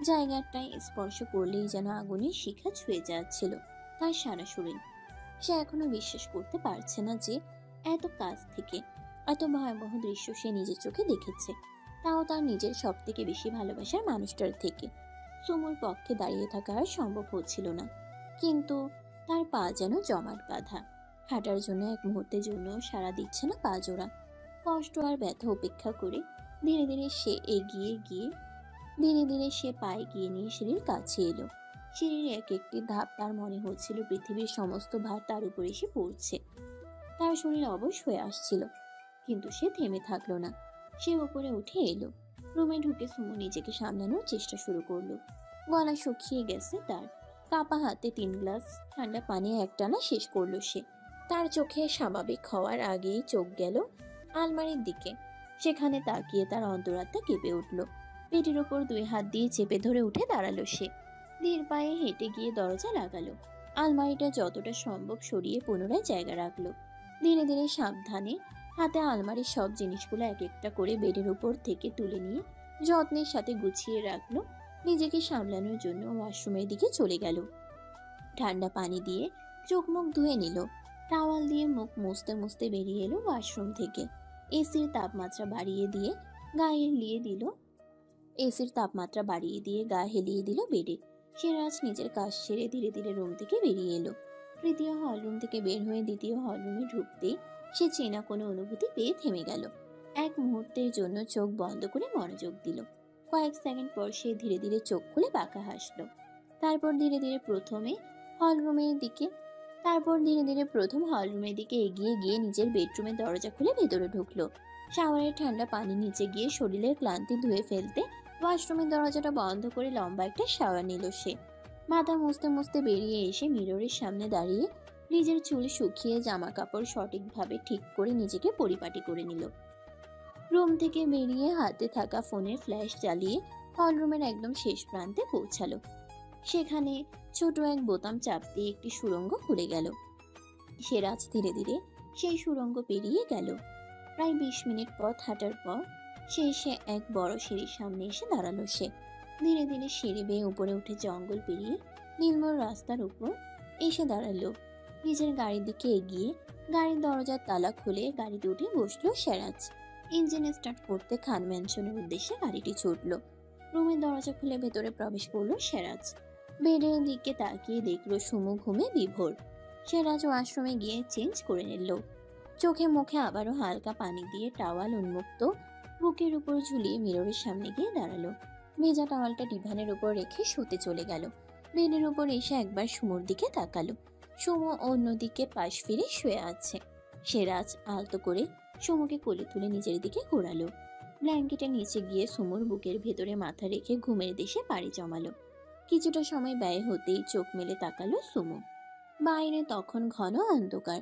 জায়গাটায় স্পর্শ করলেই যেন আগুনের শিখা ছুঁয়ে যাচ্ছিল তার সারা শরীর। সে এখনো বিশ্বাস করতে পারছে না যে এত কাছ থেকে এত ভয়াবহ দৃশ্য সে নিজের চোখে দেখেছে, তাও তার নিজের সব থেকে বেশি ভালোবাসার মানুষটার থেকে। সুমোর পক্ষে দাঁড়িয়ে থাকা আর সম্ভব হচ্ছিল না, কিন্তু তার পা যেন জমাট বাঁধা। হাঁটার জন্য এক মুহূর্তের জন্য সাড়া দিচ্ছে না পা জোড়া। কষ্ট আর ব্যথা উপেক্ষা করে ধীরে ধীরে সে পায়ে গিয়ে নিয়ে সিঁড়ির কাছে এলো। সিঁড়ির এক একটি ধাপ তার মনে হচ্ছিল পৃথিবীর সমস্ত ভার তার উপর এসে পড়ছে। তার শরীর অবশ হয়ে আসছিল, কিন্তু সে থেমে থাকলো না। সে উপরে উঠে এলো। রুমে ঢুকে সুমো নিজেকে সামলানোর চেষ্টা শুরু করলো। গলা শুকিয়ে গেছে তার। কাপা হাতে 3 গ্লাস ঠান্ডা পানি একটানা শেষ করলো সে। তার চোখে স্বাভাবিক হওয়ার আগেই চোখ গেল আলমারির দিকে। সেখানে তাকিয়ে তার অন্তরাত্মা কেঁপে উঠল। পেটের ওপর 2 হাত দিয়ে চেপে ধরে উঠে দাঁড়ালো সে। ধীর পায়ে হেঁটে গিয়ে দরজা লাগালো। আলমারিটা যতটা সম্ভব সরিয়ে পুনরায় জায়গা রাখলো। ধীরে ধীরে সাবধানে হাতে আলমারির সব জিনিসগুলো এক একটা করে বেডের উপর থেকে তুলে নিয়ে যত্নের সাথে গুছিয়ে রাখলো। নিজেকে সামলানোর জন্য ওয়াশরুমের দিকে চলে গেল। ঠান্ডা পানি দিয়ে চোখ মুখ ধুয়ে নিল। টাওয়াল দিয়ে মুখ মুছতে মুছতে বেরিয়ে এলো ওয়াশরুম থেকে। এসির তাপমাত্রা বাড়িয়ে দিয়ে গা হেলিয়ে দিল বেডে। সিরাজ নিজের কাজ সেরে ধীরে ধীরে রুম থেকে বেরিয়ে এলো। তৃতীয় হলরুম থেকে বের হয়ে দ্বিতীয় হলরুমে ঢুকতেই সে চেনা কোনো অনুভূতি পেয়ে থেমে গেল। এক মুহূর্তের জন্য চোখ বন্ধ করে মনোযোগ দিল। কয়েক সেকেন্ড পর সে ধীরে ধীরে চোখ খুলে বাঁকা হাসলো। তারপর ধীরে ধীরে প্রথম হলরুমের দিকে এগিয়ে গিয়ে নিজের বেডরুমের দরজা খুলে ভেতরে ঢুকলো। শাওয়ারের ঠান্ডা পানি নিচে গিয়ে শরীরের ক্লান্তি ধুয়ে ফেলতে ওয়াশরুমের দরজাটা বন্ধ করে লম্বা একটা শাওয়ার নিল সে। মাথা মুছতে মুছতে বেরিয়ে এসে মিররের সামনে দাঁড়িয়ে নিজের চুল শুকিয়ে জামা কাপড় সঠিকভাবে ঠিক করে নিজেকে পরিপাটি করে নিল। রুম থেকে বেরিয়ে হাতে থাকা ফোনের ফ্ল্যাশ জ্বালিয়ে হলরুমের একদম শেষ প্রান্তে পৌঁছালো। সেখানে ছোট এক বোতাম চাপ দিয়ে একটি সুড়ঙ্গ খুলে গেল। সিরাজ ধীরে ধীরে সেই সুড়ঙ্গ পেরিয়ে গেল। প্রায় 20 মিনিট পথ হাঁটার পর সে এক বড় সিঁড়ির সামনে এসে দাঁড়ালো। সে ধীরে ধীরে সিঁড়ি বেয়ে উপরে উঠে জঙ্গল পেরিয়ে নির্মল রাস্তার উপর এসে দাঁড়ালো। নিজের গাড়ির দিকে এগিয়ে গাড়ির দরজার তালা খুলে গাড়িতে উঠে বসলো সিরাজ। ইঞ্জিন স্টার্ট করতে খান ম্যানশনের উদ্দেশ্যে গাড়িটি ছুটলো। রুমের দরজা খুলে ভেতরে প্রবেশ করলো সিরাজ। বেডের দিকে তাকিয়ে দেখলো সুমু ঘুমে বিভোর। সিরাজ ওয়াশরুমে গিয়ে চেঞ্জ করে নিল। চোখে মুখে আবারও হালকা পানি দিয়ে টাওয়াল উন্মুক্ত বুকের উপর ঝুলিয়ে মিররের সামনে গিয়ে দাঁড়ালো। ভেজা টাওয়ালটা ডিভানের উপর রেখে শুতে চলে গেল। বেডের উপর এসে একবার সুমুর দিকে তাকালো। সুমু অন্যদিকে পাশ ফিরে শুয়ে আছে। সিরাজ আলতো করে সুমুকে কোলে তুলে নিজের দিকে ঘোরালো। ব্ল্যাঙ্কেটের নিচে গিয়ে সুমুর বুকের ভেতরে মাথা রেখে ঘুমের দেশে পাড়ি জমালো। কিছুটা সময় ব্যয় হতেই চোখ মেলে তাকালো সুমু। বাইরে তখন ঘন অন্ধকার।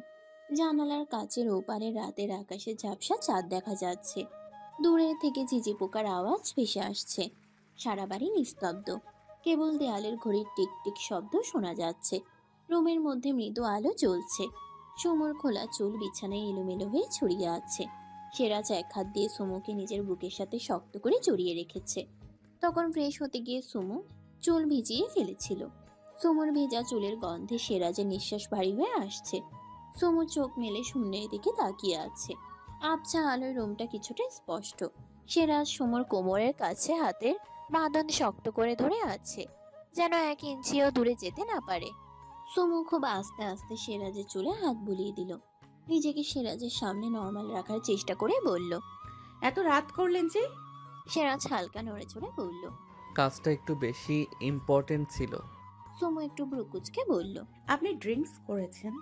জানালার কাচের ওপারে রাতের আকাশে ঝাপসা চাঁদ দেখা যাচ্ছে। দূরে থেকে ঝিঝি পোকার আওয়াজ ভেসে আসছে। সারা বাড়ি নিস্তব্ধ। কেবল দেয়ালের ঘড়ির টিকটিক শব্দ শোনা যাচ্ছে। রুমের মধ্যে মৃদু আলো জ্বলছে। সুমুর খোলা চুল বিছানায় এলোমেলো হয়ে ছড়িয়ে আছে। সিরাজ এক হাত দিয়ে সুমুকে নিজের বুকের সাথে শক্ত করে জড়িয়ে রেখেছে। তখন ফ্রেশ হতে গিয়ে সুমু চুল ভিজিয়ে ফেলেছিল। সুমুর ভেজা চুলের গন্ধে সিরাজের নিঃশ্বাস ভারী হয়ে আসছে। সুমু চোখ মেলে শূন্যের দিকে তাকিয়ে আছে। আবছা আলোয় রুমটা কিছুটা স্পষ্ট। সিরাজ সুমুর কোমরের কাছে হাতের বাঁধন শক্ত করে ধরে আছে, যেন 1 ইঞ্চিও দূরে যেতে না পারে। সুমু খুব আস্তে আস্তে সিরাজের চুলে হাত বুলিয়ে দিল। নিজেকে সিরাজের সামনে নর্মাল রাখার চেষ্টা করে বলল। এত রাত করলেন যে? সিরাজ হালকা নড়ে চড়ে বলল। কাজটা একটু বেশি ইম্পর্টেন্ট ছিল। সুমু একটু ব্রুকুচকে বলল। আপনি ড্রিঙ্কস করেছেন?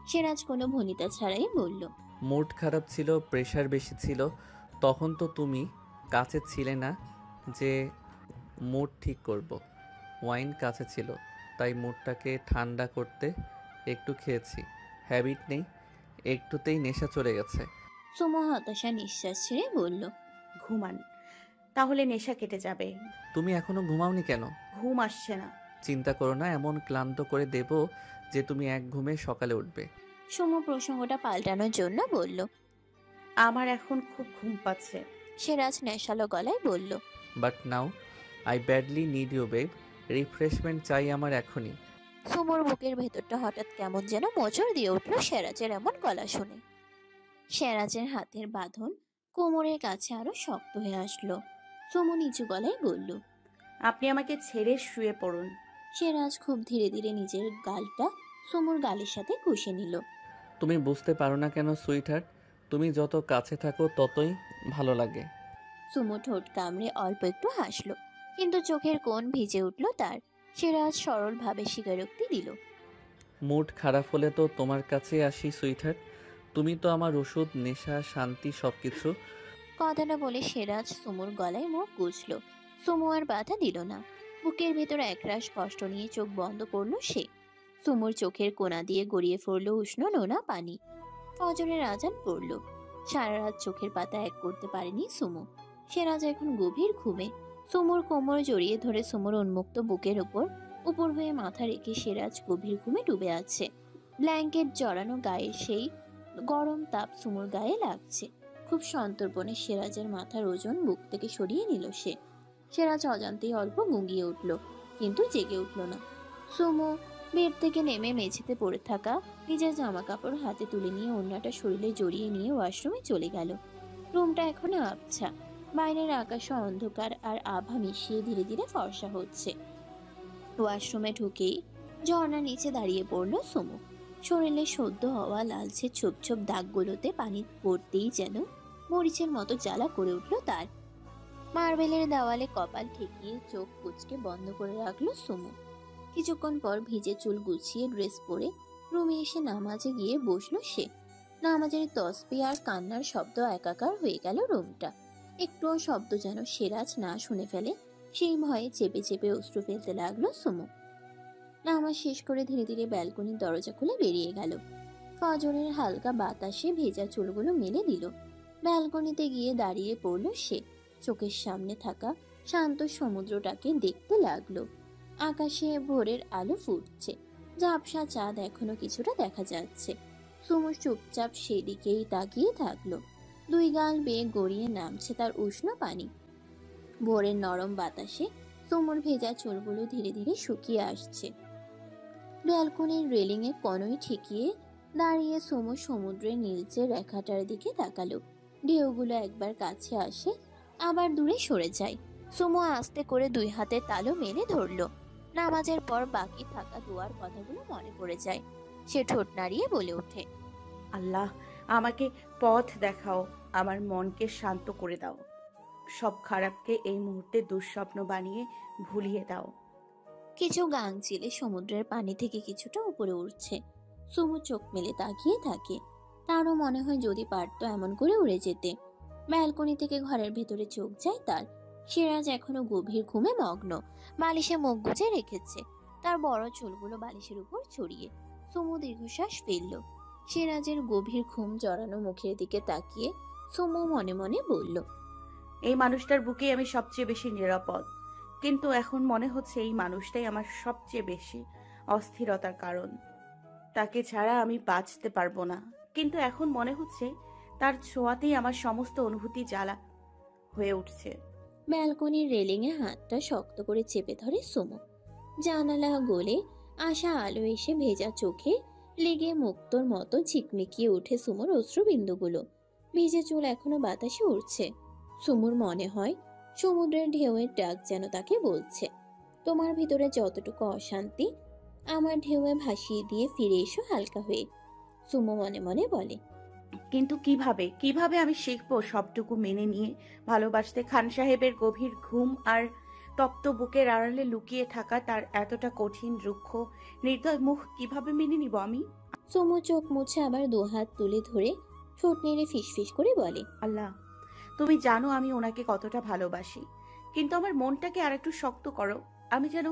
সিরাজ কোনো ভনিতা ছাড়াই বলল। মুড খারাপ ছিল, প্রেশার বেশি ছিল। তখন তো তুমি কাছে ছিলে না যে মুড ঠিক করব। ওয়াইন কাছে ছিল, তাই মুডটাকে ঠান্ডা করতে একটু খেয়েছি। হ্যাবিট নেই, একটুতেই নেশা চলে গেছে। সুমু হতাশা নিঃশ্বাস ছেড়ে বলল। ঘুমান, তাহলে নেশা কেটে যাবে। তুমি এখনো ঘুমাওনি কেন? ঘুম আসছে না। চিন্তা করো না, এমন ক্লান্ত করে দেব যে তুমি এক ঘুমে সকালে উঠবে। সুমু প্রসঙ্গটা পাল্টানোর জন্য বলল। আমার এখন খুব ঘুম পাচ্ছে। সিরাজ নেশালো গলায় বলল। But now I badly need you babe. Refreshment চাই আমার এখনই। সুমুর বুকের ভেতরটা হঠাৎ কেমন যেন মোচড় দিয়ে উঠল সিরাজের এমন গলা শুনে। সিরাজের হাতের বাঁধন কোমরের কাছে আরো শক্ত হয়ে আসলো। সুমু নিচু গলায় বলল। আপনি আমাকে ছেড়ে শুয়ে পড়ুন। সিরাজ খুব ধীরে ধীরে নিজের গালটা সুমুর গালের সাথে ঘষে নিল। তুমি বুঝতে পারো না কেন সুইটহার্ট, তুমি যত কাছে থাকো ততই ভালো লাগে। সুমু ঠোঁট কামড়ে অল্প একটু হাসলো, কিন্তু চোখের কোণ ভিজে উঠল তার। সিরাজ সরলভাবে স্বীকারোক্তি দিল। মুড খারাপ হলে তো তোমার কাছে আসি সুইটহার্ট। তুমি তো আমার ওষুধ, নেশা, শান্তি, সবকিছু। কথাটা বলে সিরাজ সুমুর গলায় মুখ গুজল। সুমু আর বাধা দিল না। বুকের ভেতর একরাশ কষ্ট নিয়ে চোখ বন্ধ করলো সে। সুমুর চোখের কোণা দিয়ে গড়িয়ে পড়ল উষ্ণ নোনা পানি। ফজরের আজান পড়ল। সারা রাত চোখের পাতা এক করতে পারেনি সুমু। সিরাজ এখন গভীর ঘুমে। সুমুর কোমর জড়িয়ে ধরে সুমুর উন্মুক্ত বুকের উপর হয়ে মাথা রেখে সিরাজ গভীর ঘুমে ডুবে আছে। ব্ল্যাঙ্কেট জড়ানো গায়ে সেই গরম তাপ সুমুর গায়ে লাগছে। খুব সন্তর্পণে সিরাজের মাথার ওজন বুক থেকে সরিয়ে নিল সে। সিরাজ অজান্তেই অল্প গুঁগিয়ে উঠল, কিন্তু জেগে উঠল না। সুমু বেড থেকে নেমে মেঝেতে পড়ে থাকা নিজের জামা কাপড় হাতে তুলে নিয়ে ওড়নাটা শরীরে জড়িয়ে নিয়ে ওয়াশরুমে চলে গেল। রুমটা এখনো আবছা। বাইরের আকাশে অন্ধকার আর আভা মিশিয়ে ধীরে ধীরে ফর্সা হচ্ছে। ওয়াশরুমে ঢুকেই ঝর্ণার নিচে দাঁড়িয়ে পড়ল সুমু। শরীরে সদ্য হওয়া লালচে ছোপ ছোপ দাগগুলোতে পানি পড়তেই যেন মরিচের মতো জ্বালা করে উঠল তার। মার্বেলের দেওয়ালে কপাল ঠেকিয়ে চোখ কুচকে বন্ধ করে রাখলো সুমু। কিছুক্ষণ পর ভিজে চুল গুছিয়ে ড্রেস পরে রুমে এসে নামাজে গিয়ে বসলো সে। নামাজের তসবিহ আর কান্নার শব্দ একাকার হয়ে গেল রুমটা। একটুও শব্দ যেন সিরাজ না শুনে ফেলে, সেই ভয়ে চেপে চেপে অশ্রু ফেলতে লাগলো সুমু। নামাজ শেষ করে ধীরে ধীরে ব্যালকনির দরজা খুলে বেরিয়ে গেল। ফজরের হালকা বাতাসে ভেজা চুলগুলো মেলে দিল। ব্যালকনিতে গিয়ে দাঁড়িয়ে পড়ল সে। চোখের সামনে থাকা শান্ত সমুদ্রটাকে দেখতে লাগলো। আকাশে ভোরের আলো ফুটছে, ঝাপসা চাঁদ এখনো কিছুটা দেখা যাচ্ছে। সুমু চুপচাপ সেদিকেই তাকিয়ে থাকলো। দুই গাল বেয়ে গড়িয়ে নামছে তার উষ্ণ পানি। ভোরের নরম বাতাসে সুমুর ভেজা চুলগুলো ধীরে ধীরে শুকিয়ে আসছে। ব্যালকনির রেলিংয়ে কনই ঠেকিয়ে দাঁড়িয়ে সুমু সমুদ্রের নীলচে রেখাটার দিকে তাকালো। ঢেউগুলো একবার কাছে আসে, আবার দূরে সরে যায়। সুমু আস্তে করে দুই হাতে তালু মেলে ধরলো। নামাজের পর বাকি থাকা দোয়ার কথাগুলো মনে পড়ে যায়। সে ঠোঁট নাড়িয়ে বলে ওঠে, আল্লাহ, আমাকে পথ দেখাও, আমার মনকে শান্ত করে দাও, সব খারাপকে এই মুহূর্তে দুঃস্বপ্ন বানিয়ে ভুলিয়ে দাও। কিছু গাংচিলে সমুদ্রের পানি থেকে কিছুটা উপরে উঠছে। সুমু চোখ মেলে তাকিয়ে থাকে। তারও মনে হয় যদি পারতো এমন করে উড়ে যেতে। ব্যালকনি থেকে ঘরের ভেতরে চোখ যায় তার। সিরাজ এখনো গভীর ঘুমে মগ্ন, বালিশে মুখ গুজে রেখেছে, তার বড় চুলগুলো বালিশের উপর ছড়িয়ে। সুমু দীর্ঘশ্বাস ফেলল। সিরাজের গভীর ঘুম জড়ানো মুখের দিকে তাকিয়ে সুমু মনে মনে বলল, এই মানুষটার বুকেই আমি সবচেয়ে বেশি নিরাপদ, কিন্তু এখন মনে হচ্ছে এই মানুষটাই আমার সবচেয়ে বেশি অস্থিরতার কারণ। তাকে ছাড়া আমি বাঁচতে পারবো না, কিন্তু এখন মনে হচ্ছে তার ছোঁয়াতেই আমার সমস্ত অনুভূতি জ্বালা হয়ে উঠছে। ব্যালকনির রেলিংয়ে হাতটা শক্ত করে চেপে ধরে সুমু। জানালা গলে আসা আলো এসে ভেজা চোখে লেগে মুক্তোর মতো ঝিকমিকিয়ে উঠে সুমুর অশ্রুবিন্দুগুলো। ভিজে চুল এখনো বাতাসে উড়ছে। সুমুর মনে হয় সমুদ্রের ঢেউয়ের ডাক যেন তাকে বলছে, তোমার ভিতরে যতটুকু অশান্তি আমার ঢেউয়ে ভাসিয়ে দিয়ে ফিরে এসো হালকা হয়ে। সুমু মনে মনে বলে, কিন্তু কিভাবে কিভাবে আমি শিখবো সবটুকু মেনে নিয়ে ভালোবাসতে? খান সাহেবের গভীর ঘুম আর তপ্ত বুকের আড়ালে লুকিয়ে থাকা তার এতটা কঠিন রুক্ষ নির্দয় মুখ কিভাবে মেনে নিব আমি? সুমু চোখ মুছে আবার দুহাত তুলে ধরে ঠোঁট নেড়ে ফিসফিস করে বলে, আল্লাহ, তুমি জানো আমি ওনাকে কতটা ভালোবাসি, কিন্তু আমার মনটাকে আর একটু শক্ত করো। আমি যেন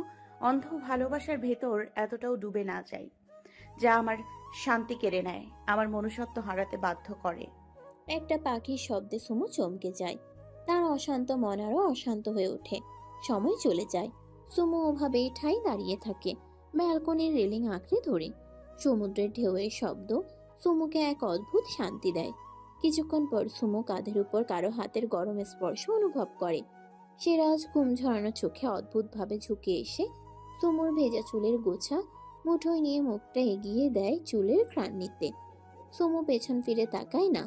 অন্ধ ভালোবাসার ভেতর এতটাও ডুবে না যাই, যা আমার শান্তি কেড়ে নেয়, আমার মনুষ্যত্ব হারাতে বাধ্য করে। একটা পাখির শব্দে সুমু চমকে যায়। তার অশান্ত মন আরো অশান্ত হয়ে ওঠে। সময় চলে যায়। সুমু ওভাবেই ঠাই দাঁড়িয়ে থাকে, ব্যালকনির রেলিং আঁকড়ে ধরে। সমুদ্রের ঢেউয়ের শব্দ সুমুকে এক অদ্ভুত শান্তি দেয়। কিছুক্ষণ পর সুমু কাঁধের উপর কারো হাতের গরম স্পর্শ অনুভব করে। সিরাজ ঘুম ঝরানো চোখে অদ্ভুতভাবে ঝুঁকে এসে সুমুর ভেজা চুলের গোছা মুঠোয় নিয়ে মুখটা এগিয়ে দেয় চুলের ঘ্রাণ নিতে। সুমু পেছন ফিরে তাকায় না।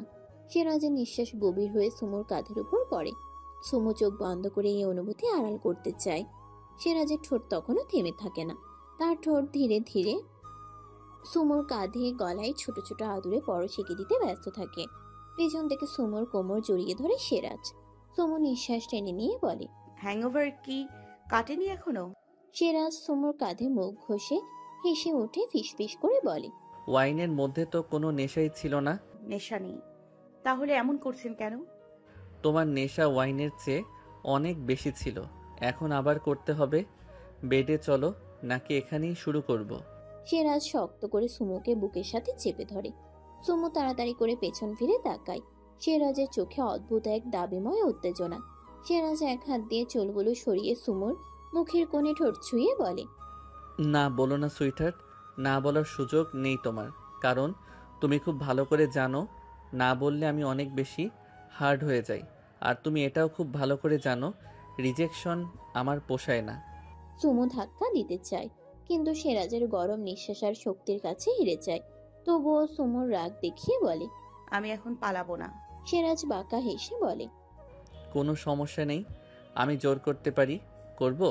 সিরাজের নিঃশ্বাস গভীর হয়ে সুমুর কাঁধের উপর পড়ে। সুমু চোখ বন্ধ করে এই অনুভূতি আড়াল করতে চায়। সিরাজের ঠোঁট তখনও থেমে থাকে না। তার ঠোঁট ধীরে ধীরে সুমুর কাঁধে গলায় ছোট ছোট আদুরে পরশ এঁকে দিতে ব্যস্ত থাকে। পেছন থেকে সুমুর কোমর জড়িয়ে ধরে সিরাজ। সুমু নিঃশ্বাস টেনে নিয়ে বলে, হ্যাংওভার কি কাটেনি এখনো? সিরাজ সুমুর কাঁধে মুখ ঘষে হেসে উঠে ফিসফিস করে বলে, ওয়াইনের মধ্যে তো কোনো নেশাই ছিল না। নেশা নেই, তাহলে এমন করছেন কেন? তোমার নেশা ওয়াইনের চেয়ে অনেক বেশি ছিল, এখন আবার করতে হবে। বেডে চলো, নাকি এখানেই শুরু করব? সিরাজ শক্ত করে সুমুকে বুকের সাথে চেপে ধরে। সুমু তাড়াতাড়ি করে পেছন ফিরে তাকায়। সিরাজের চোখে অদ্ভুত এক দাবিময় উত্তেজনা। সিরাজ এক হাত দিয়ে চুলগুলো সরিয়ে সুমুর মুখের কোণে ঠোঁট ছুঁয়ে বলে, না বলো না সুইটহার্ট, না বলার সুযোগ নেই তোমার, কারণ তুমি খুব ভালো করে জানো না বললে আমি অনেক বেশি হার্ড হয়ে যাই। আর তুমি এটাও খুব ভালো করে জানো রিজেকশন আমার পোষায় না। সুমু ধাক্কা দিতে চায়, কিন্তু সিরাজের গরম নিঃশ্বাস আর শক্তির কাছে হেরে যায়। তবুও সুমুর রাগ দেখিয়ে বলে, আমি এখন পালাবো না। সিরাজ বাঁকা হেসে বলে, কোনো সমস্যা নেই, আমি জোর করতে পারি, করব।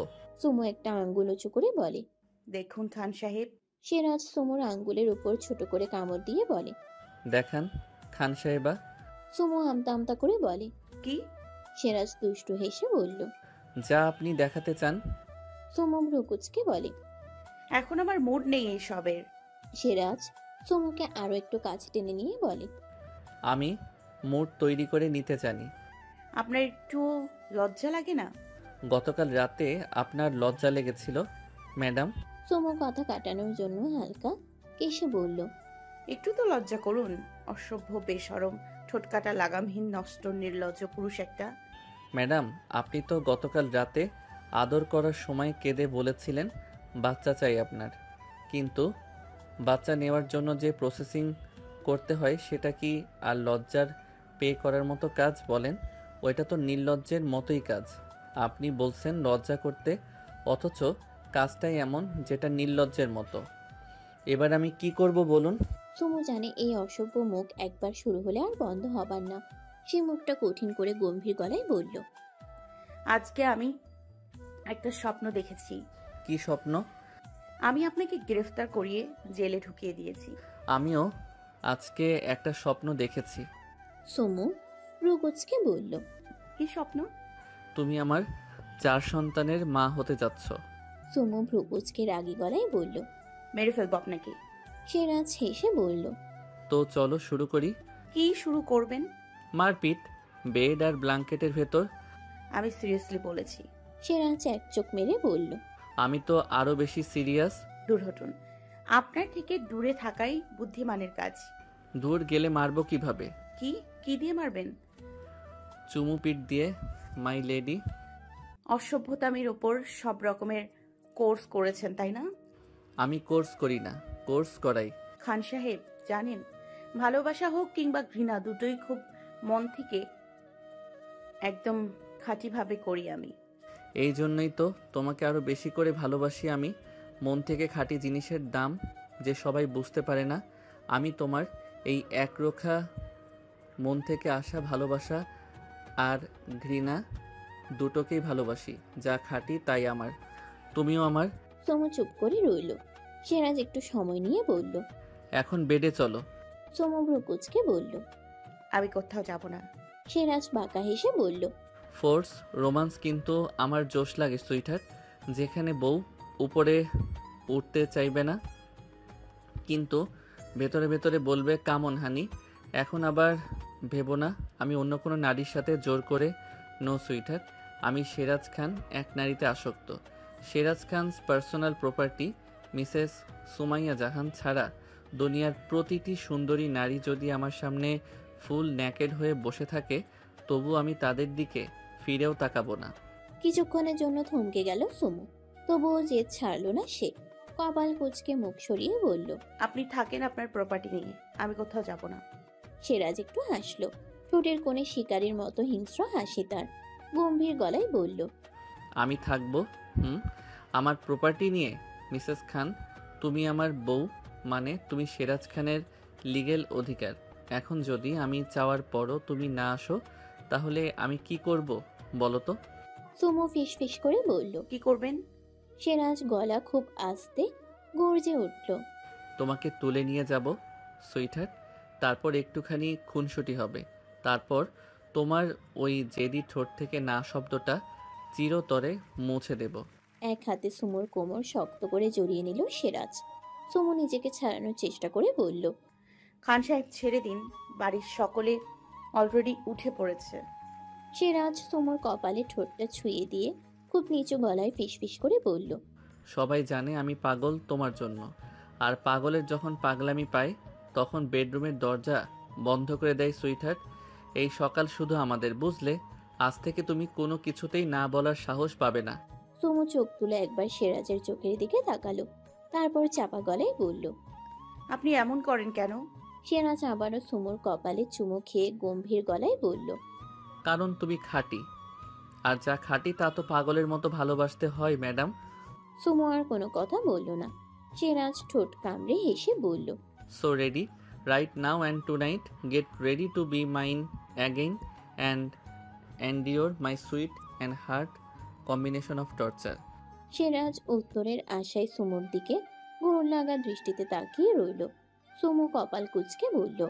সুমু একটা আঙ্গুল উঁচু করে বলে, দেখুন খান সাহেব। সিরাজ সুমুর আঙ্গুলের উপর ছোট করে কামড় দিয়ে বলে, দেখান খান সাহেবা। সুমু আমতা আমতা করে বলে, কি? সিরাজ দুষ্টু হেসে বলল, যা আপনি দেখাতে চান। সুমু ভ্রুকুচকে বলে, এখন আমার মুড নেই এইসবের। সিরাজ সুমুকে আরো একটু কাছে টেনে নিয়ে বলে, আমি মুড তৈরি করে নিতে জানি। আপনার একটু লজ্জা লাগে না? গতকাল রাতে আপনার লজ্জা লেগেছিল ম্যাডাম। সুমু কথা কাটানোর জন্য হালকা কেসে বলল, একটু তো লজ্জা করুন, অসভ্য বেশরম ঠোঁটকাটা লাগামহীন নষ্ট নির্লজ্জ পুরুষ একটা। ম্যাডাম, আপনি তো গতকাল রাতে আদর করার সময় কেঁদে বলেছিলেন বাচ্চা চাই আপনার, কিন্তু বাচ্চা নেওয়ার জন্য যে প্রসেসিং করতে হয় সেটা কি আর লজ্জার পে করার মতো কাজ বলেন? ওইটা তো নির্লজ্জের মতোই কাজ। আপনি বলছেন লজ্জা করতে, অথচ কাজটাই এমন যেটা নির্লজ্জের মতো। এবার আমি কি করব বলুন? সুমু জানে এই অসভ্য মুখ একবার শুরু হলে আর বন্ধ হবার না। সে মুখটা কঠিন করে গম্ভীর গলায় বলল, আজকে আমি একটা স্বপ্ন দেখেছি। কি স্বপ্ন? আমি আপনাকে গ্রেফতার করিয়ে জেলে ঢুকিয়ে দিয়েছি। আমিও আজকে একটা স্বপ্ন দেখেছি। সুমু রুকুচকে বলল, কি স্বপ্ন? তুমি আমার 4 সন্তানের মা হতে যাচ্ছ। সুমু ভ্রুকুচকে রাগী গলায় বলল। মেরে ফেলবো আপনাকে। সিরাজ হেসে বলল, তো চলো শুরু করি। কি শুরু করবেন? মারপিট, বেড আর ব্ল্যাঙ্কেটের ভেতর। আমি সিরিয়াসলি বলেছি। সিরাজ এক চোখ মেরে বলল, আমি তো আরো বেশি সিরিয়াস। দূর হটুন। আপনার থেকে দূরে থাকাই বুদ্ধিমানের কাজ। দূর গেলে মারবো কিভাবে? কি কি দিয়ে মারবেন? চুমু পিট দিয়ে, মাই লেডি। অসভ্যতামির ওপর সব রকমের কোর্স করেছেন তাই না? আমি কোর্স করি না, কোর্স করাই। খান সাহেব জানেন, ভালোবাসা হোক কিংবা ঘৃণা দুটোই খুব মন থেকে একদম খাঁটিভাবে করি আমি। এই জন্যই তো তোমাকে আরো বেশি করে ভালোবাসি আমি। মন থেকে খাঁটি জিনিসের দাম যে সবাই বুঝতে পারে না। আমি তোমার এই একরোখা মন থেকে আসা ভালোবাসা আর ঘৃণা দুটোকেই ভালোবাসি। যা খাঁটি তাই আমার, তুমিও আমার। সুমু চুপ করে রইল। সিরাজ একটু সময় নিয়ে বলল, এখন বেডে চলো। সুমু ভ্রুকুচকে বলল। আমি কোথাও যাব না। সিরাজ বাঁকা হেসে বলল, ফোর্স রোমান্স কিন্তু আমার জোশ লাগে সুইটার। যেখানে বউ উপরে উঠতে চাইবে না, কিন্তু ভেতরে ভেতরে বলবে কামন হানি। এখন আবার ভেবো না আমি অন্য কোনো নারীর সাথে জোর করে। নো সুইটার, আমি সিরাজ খান এক নারীতে আসক্ত। Siraj Khan's personal property. Mrs Sumaiya Jahan ছাড়া দুনিয়ার প্রতিটি সুন্দরী নারী যদি আমার সামনে ফুল ন্যাকেড হয়ে বসে থাকে, তবু আমি তাদের দিকে ফিরেও তাকাবো না। কিছুক্ষণের জন্য থমকে গেল সুমু। তবুও জেদ ছাড়ল না সে। কপাল কুচকে মুখ সরিয়ে বলল, আপনি থাকেন আপনার প্রপার্টি নিয়ে, আমি কোথাও যাব না। সিরাজ একটু হাসলো। ঠোঁটের কোণে শিকারীর মতো হিংস্র হাসি তার। গম্ভীর গলায় বলল, আমি থাকবো। আমার প্রপার্টি নিয়ে? মিসেস খান, তুমি আমার বউ, মানে তুমি সিরাজ খানের লিগেল অধিকার। এখন যদি আমি চাওয়ার পরও তুমি না আসো, তাহলে আমি কি করব বলো তো? সুমু ফিস ফিস করে বলল। কি করবেন? সিরাজ গলা খুব আস্তে গর্জে উঠল, তোমাকে তুলে নিয়ে যাব সুইটার। তারপর একটুখানি খুনসুটি হবে। তারপর তোমার ওই জেদি ঠোঁট থেকে না শব্দটা চিরতরে মুছে দেব। এক হাতে সুমুর কোমর শক্ত করে জড়িয়ে নিল সিরাজ। সুমু নিজেকে ছাড়ানোর চেষ্টা করে বলল, খান সাহেব ছেড়ে দিন, বাড়ির সকলে অলরেডি উঠে পড়েছে। সিরাজ সুমুর কপালে ঠোঁটটা ছুঁয়ে দিয়ে খুব নিচু গলায় ফিসফিস করে বলল, সবাই জানে আমি পাগল তোমার জন্য। আর পাগলের যখন পাগলামি পায়, তখন বেডরুমের দরজা বন্ধ করে দেয় সুইটহার্ট। এই সকাল শুধু আমাদের, বুঝলে? আজ থেকে তুমি কোনো কিছুতেই না বলার সাহস পাবে না। সুমু চোখ তুলে একবার সিরাজের চোখের দিকে তাকালো, তারপর চাপা গলায় বলল, আপনি এমন করেন কেন? সিরাজ আবারও সুমুর কপালে চুমু খেয়ে গম্ভীর গলায় বলল, কারণ তুমি খাঁটি, আর যা খাঁটি তা তো পাগলের মতো ভালোবাসতে হয় ম্যাডাম। সুমু আর কোনো কথা বলল না। সিরাজ ঠোঁট কামড়ে হেসে বলল, so ready right now and tonight get ready to be mine again and endure my sweet and hurt combination of torture. Siraj উত্তরের আশায় সুমুর দিকে ঘোর লাগা দৃষ্টিতে তাকিয়ে রইল। সুমু কপাল কুঁচকে বলল,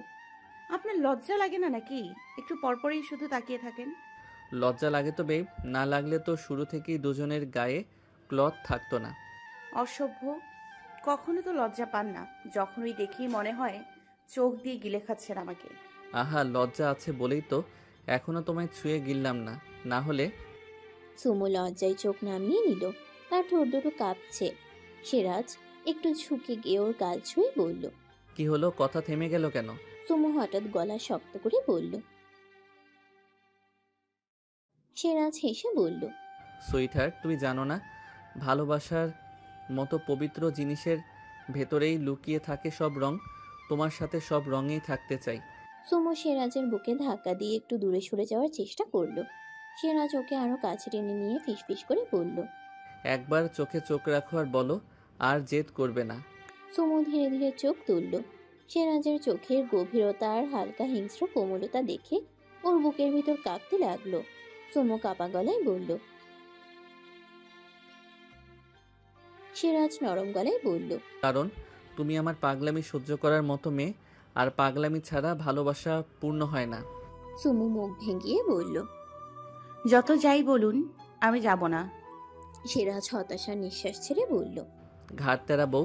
আপনার লজ্জা লাগে না নাকি? একটু পরপরই শুধু তাকিয়ে থাকেন। লজ্জা লাগে তো বেব, না লাগলে তো শুরু থেকেই দুজনের গায়ে ক্লথ থাকতো না। অসভ্য, কখনো তো লজ্জা পান না। যখনই দেখি মনে হয় চোখ দিয়ে গিলে খাচ্ছেন আমাকে। আহা, লজ্জা আছে বলেই তো এখনো তোমায় ছুঁয়ে গিললাম না, না হলে। সুমু লজ্জায় চোখ নামিয়ে নিল। তার ঠোঁট দুটো কাঁপছে। সিরাজ একটু ঝুঁকে গিয়ে ওর গাল ছুঁয়ে বলল, কি হলো, কথা থেমে গেল কেন? সুমু হঠাৎ গলা শক্ত করে বলল। সিরাজ হেসে বলল, সুইটহার্ট, তুমি জানো না ভালোবাসার মতো পবিত্র জিনিসের ভেতরেই লুকিয়ে থাকে সব রং। তোমার সাথে সব রঙেই থাকতে চাই। সুমু সিরাজের বুকে ধাক্কা দিয়ে একটু দূরে সরে যাওয়ার চেষ্টা করলো। সিরাজ ওকে আরো কাছে টেনে নিয়ে ফিসফিস করে বলল। একবার চোখে চোখ রাখো আর বলো আর জেদ করবে না। সুমু ধীরে ধীরে চোখ তুলল। সিরাজের চোখের গভীরতা আর হালকা হিংস্র কোমলতা দেখে ওর বুকের ভিতর কাঁপতে লাগলো। সুমু কাঁপা গলায় বলল। সিরাজ নরম গলায় বলল। কারণ তুমি আমার পাগলামি সহ্য করার মতো মেয়ে, আর পাগলামি ছাড়া ভালোবাসা পূর্ণ হয় না। সুমু মুখ ভেঙিয়ে বলল। যত যাই বলুন, আমি যাব না। সিরাজ হতাশার নিঃশ্বাস ছেড়ে বলল। ঘাট তেরা বউ।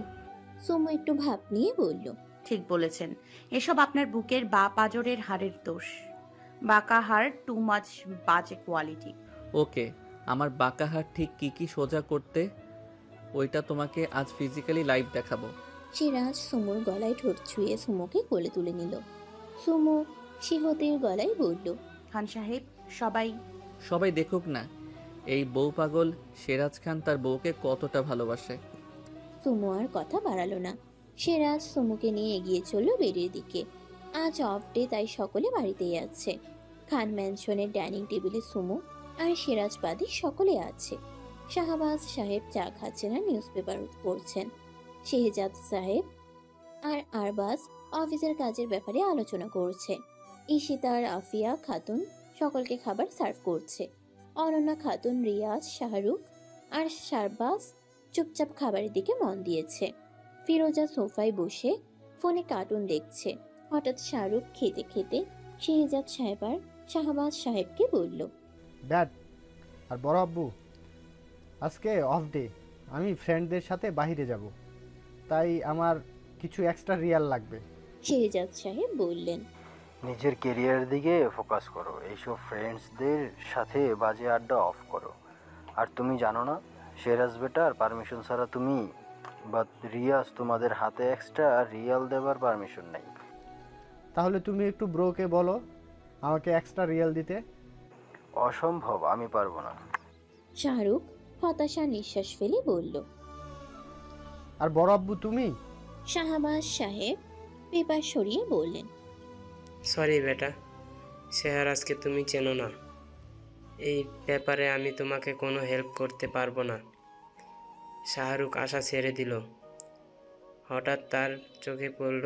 সুমু একটু ভাব নিয়ে বলল। ঠিক বলেছেন, এসব আপনার বুকের বা পাজরের হাড়ের দোষ। বাঁকা হাড় টু মাচ বাজে কোয়ালিটি। ওকে, আমার বাঁকা হাত ঠিক কি সোজা করতে, ওইটা তোমাকে আজ ফিজিক্যালি লাইভ দেখাবো। সিরাজ সুমুর গলায় ঠোঁট ছুঁয়ে সুমুকে কোলে তুলে নিল। সুমু শিহতের গলায় বলল। খান সাহেব, সবাই সবাই দেখুক না এই বউ পাগল সিরাজ খান তার বউকে কতটা ভালোবাসে। সুমু আর কথা বাড়ালো না। সিরাজ সুমুকে নিয়ে এগিয়ে চলল বেডের দিকে। আজ অফ ডে, তাই সকলে বাড়িতেই আছে। খান ম্যানশনের ডাইনিং টেবিলে সুমু আর সিরাজ বাদী সকলে আছে। শাহবাজ সাহেব চা খাচ্ছেন আর নিউজ পেপার পড়ছেন। শেহজাদ সাহেব আর আরবাজ অফিসের কাজের ব্যাপারে আলোচনা করছে। ঈশিতা আর আফিয়া খাতুন সকলকে খাবার সার্ভ করছে। অনন্যা খাতুন, রিয়াজ, শাহরুখ আর শারবাজ চুপচাপ খাবারের দিকে মন দিয়েছে। ফিরোজা সোফায় বসে ফোনে কার্টুন দেখছে। হঠাৎ শাহরুখ খেতে খেতে শেহজাদ সাহেব আর শাহবাজ সাহেবকে বলল। ড্যাড আর বড় আব্বু, আজকে অফ ডে, আমি ফ্রেন্ডদের সাথে বাইরে যাব, তাই আমার কিছু এক্সট্রা রিয়াল লাগবে। শেহজাদ সাহেব বললেন। নিজের কেরিয়ারের দিকে ফোকাস করো, এইসব ফ্রেন্ডসদের সাথে বাজে আড্ডা অফ করো। আর তুমি জানো না, সিরাজ বেটার পারমিশন ছাড়া তুমি বা রিয়াজ তোমাদের হাতে এক্সট্রা রিয়াল দেবার পারমিশন নেই। তাহলে তুমি একটু ব্রোকে বলো আমাকে এক্সট্রা রিয়াল দিতে। অসম্ভব, আমি পারবো না। শাহরুখ হতাশা নিঃশ্বাস ফেলে বলল। আর বড় আব্বু তুমি? শাহবাজ সাহেব পেপার সরিয়ে বললেন। সরি বেটা, শেহরাজকে তুমি চেনো না। এই ব্যাপারে আমি তোমাকে কোনো হেল্প করতে পারবো না। শাহরুখ আশা ছেড়ে দিল। হঠাৎ তার চোখে পড়ল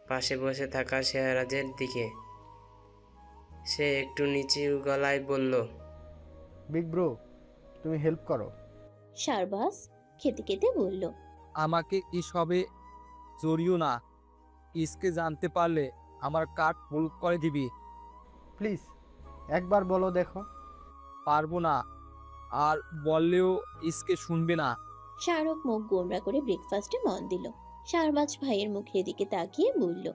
পাশে বসে থাকা শেহরাজের দিকে। সে একটু নিচু গলায় বলল, বিগ ব্রো, তুমি হেল্প করো। শারবাজ খেতে খেতে বলল। আমাকে এসবে জড়িও না, ইসকে জানতে পারলে আমার কার্ড ফুল করে দিবি। প্লিজ একবার বলো দেখো। পারবো না, আর বললেও ইসকে শুনবে না। শাহরুখ মুখ গোমরা করে ব্রেকফাস্টে মন দিল। শারবাজ ভাইয়ের মুখের দিকে তাকিয়ে বলল।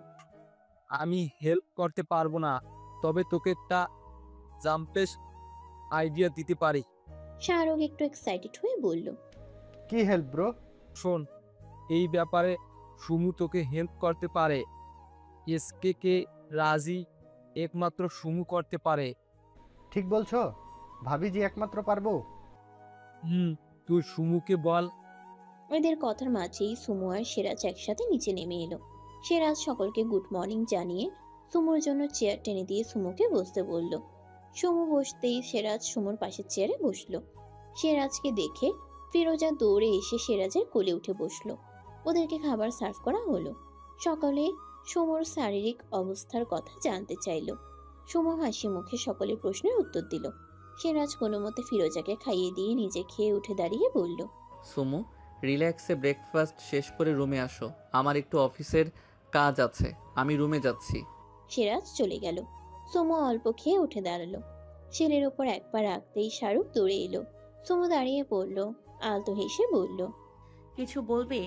আমি হেল্প করতে পারবো না, তবে তোকে একটা জাম্পেস আইডিয়া দিতে পারি। শাহরুখ একটু এক্সাইটেড হয়ে বলল। কি হেল্প ব্রো? শোন, এই ব্যাপারে সুমু তোকে হেল্প করতে পারে। এসকে কে রাজি একমাত্র সুমু করতে পারে। ঠিক বলছো? ভাবি জি একমাত্র পারবো? তুই সুমুকে বল। ওদের কথার মাঝেই সুমু আর সিরাজ একসাথে নিচে নেমে এলো। সিরাজ সকলকে গুড মর্নিং জানিয়ে সুমুর জন্য চেয়ার টেনে দিয়ে সুমুকে বসতে বলল। সুমু বসতেই সিরাজ সুমুর পাশের চেয়ারে বসলো। সিরাজকে দেখে ফিরোজা দৌড়ে এসে সিরাজের কোলে উঠে বসলো। ওদেরকে খাবার সার্ভ করা হলো। সকালে সুমুর শারীরিক অবস্থার কথা জানতে চাইল। সুমু হাসি মুখে সকলের প্রশ্নের উত্তর দিল। সিরাজ কোনো মতে ফিরোজাকে খাইয়ে দিয়ে নিজে খেয়ে উঠে দাঁড়িয়ে বলল। সুমু, রিল্যাক্সে ব্রেকফাস্ট শেষ করে রুমে আসো, আমার একটু অফিসের কাজ আছে, আমি রুমে যাচ্ছি। সিরাজ চলে গেল। সুমু অল্প খেয়ে উঠে দাঁড়ালো। ছেলের ওপর এক পা রাখতেই শাহরুখ দৌড়ে এলো। সুমু দাঁড়িয়ে পড়ল, আলতো হেসে বলল। কিছু বলবে?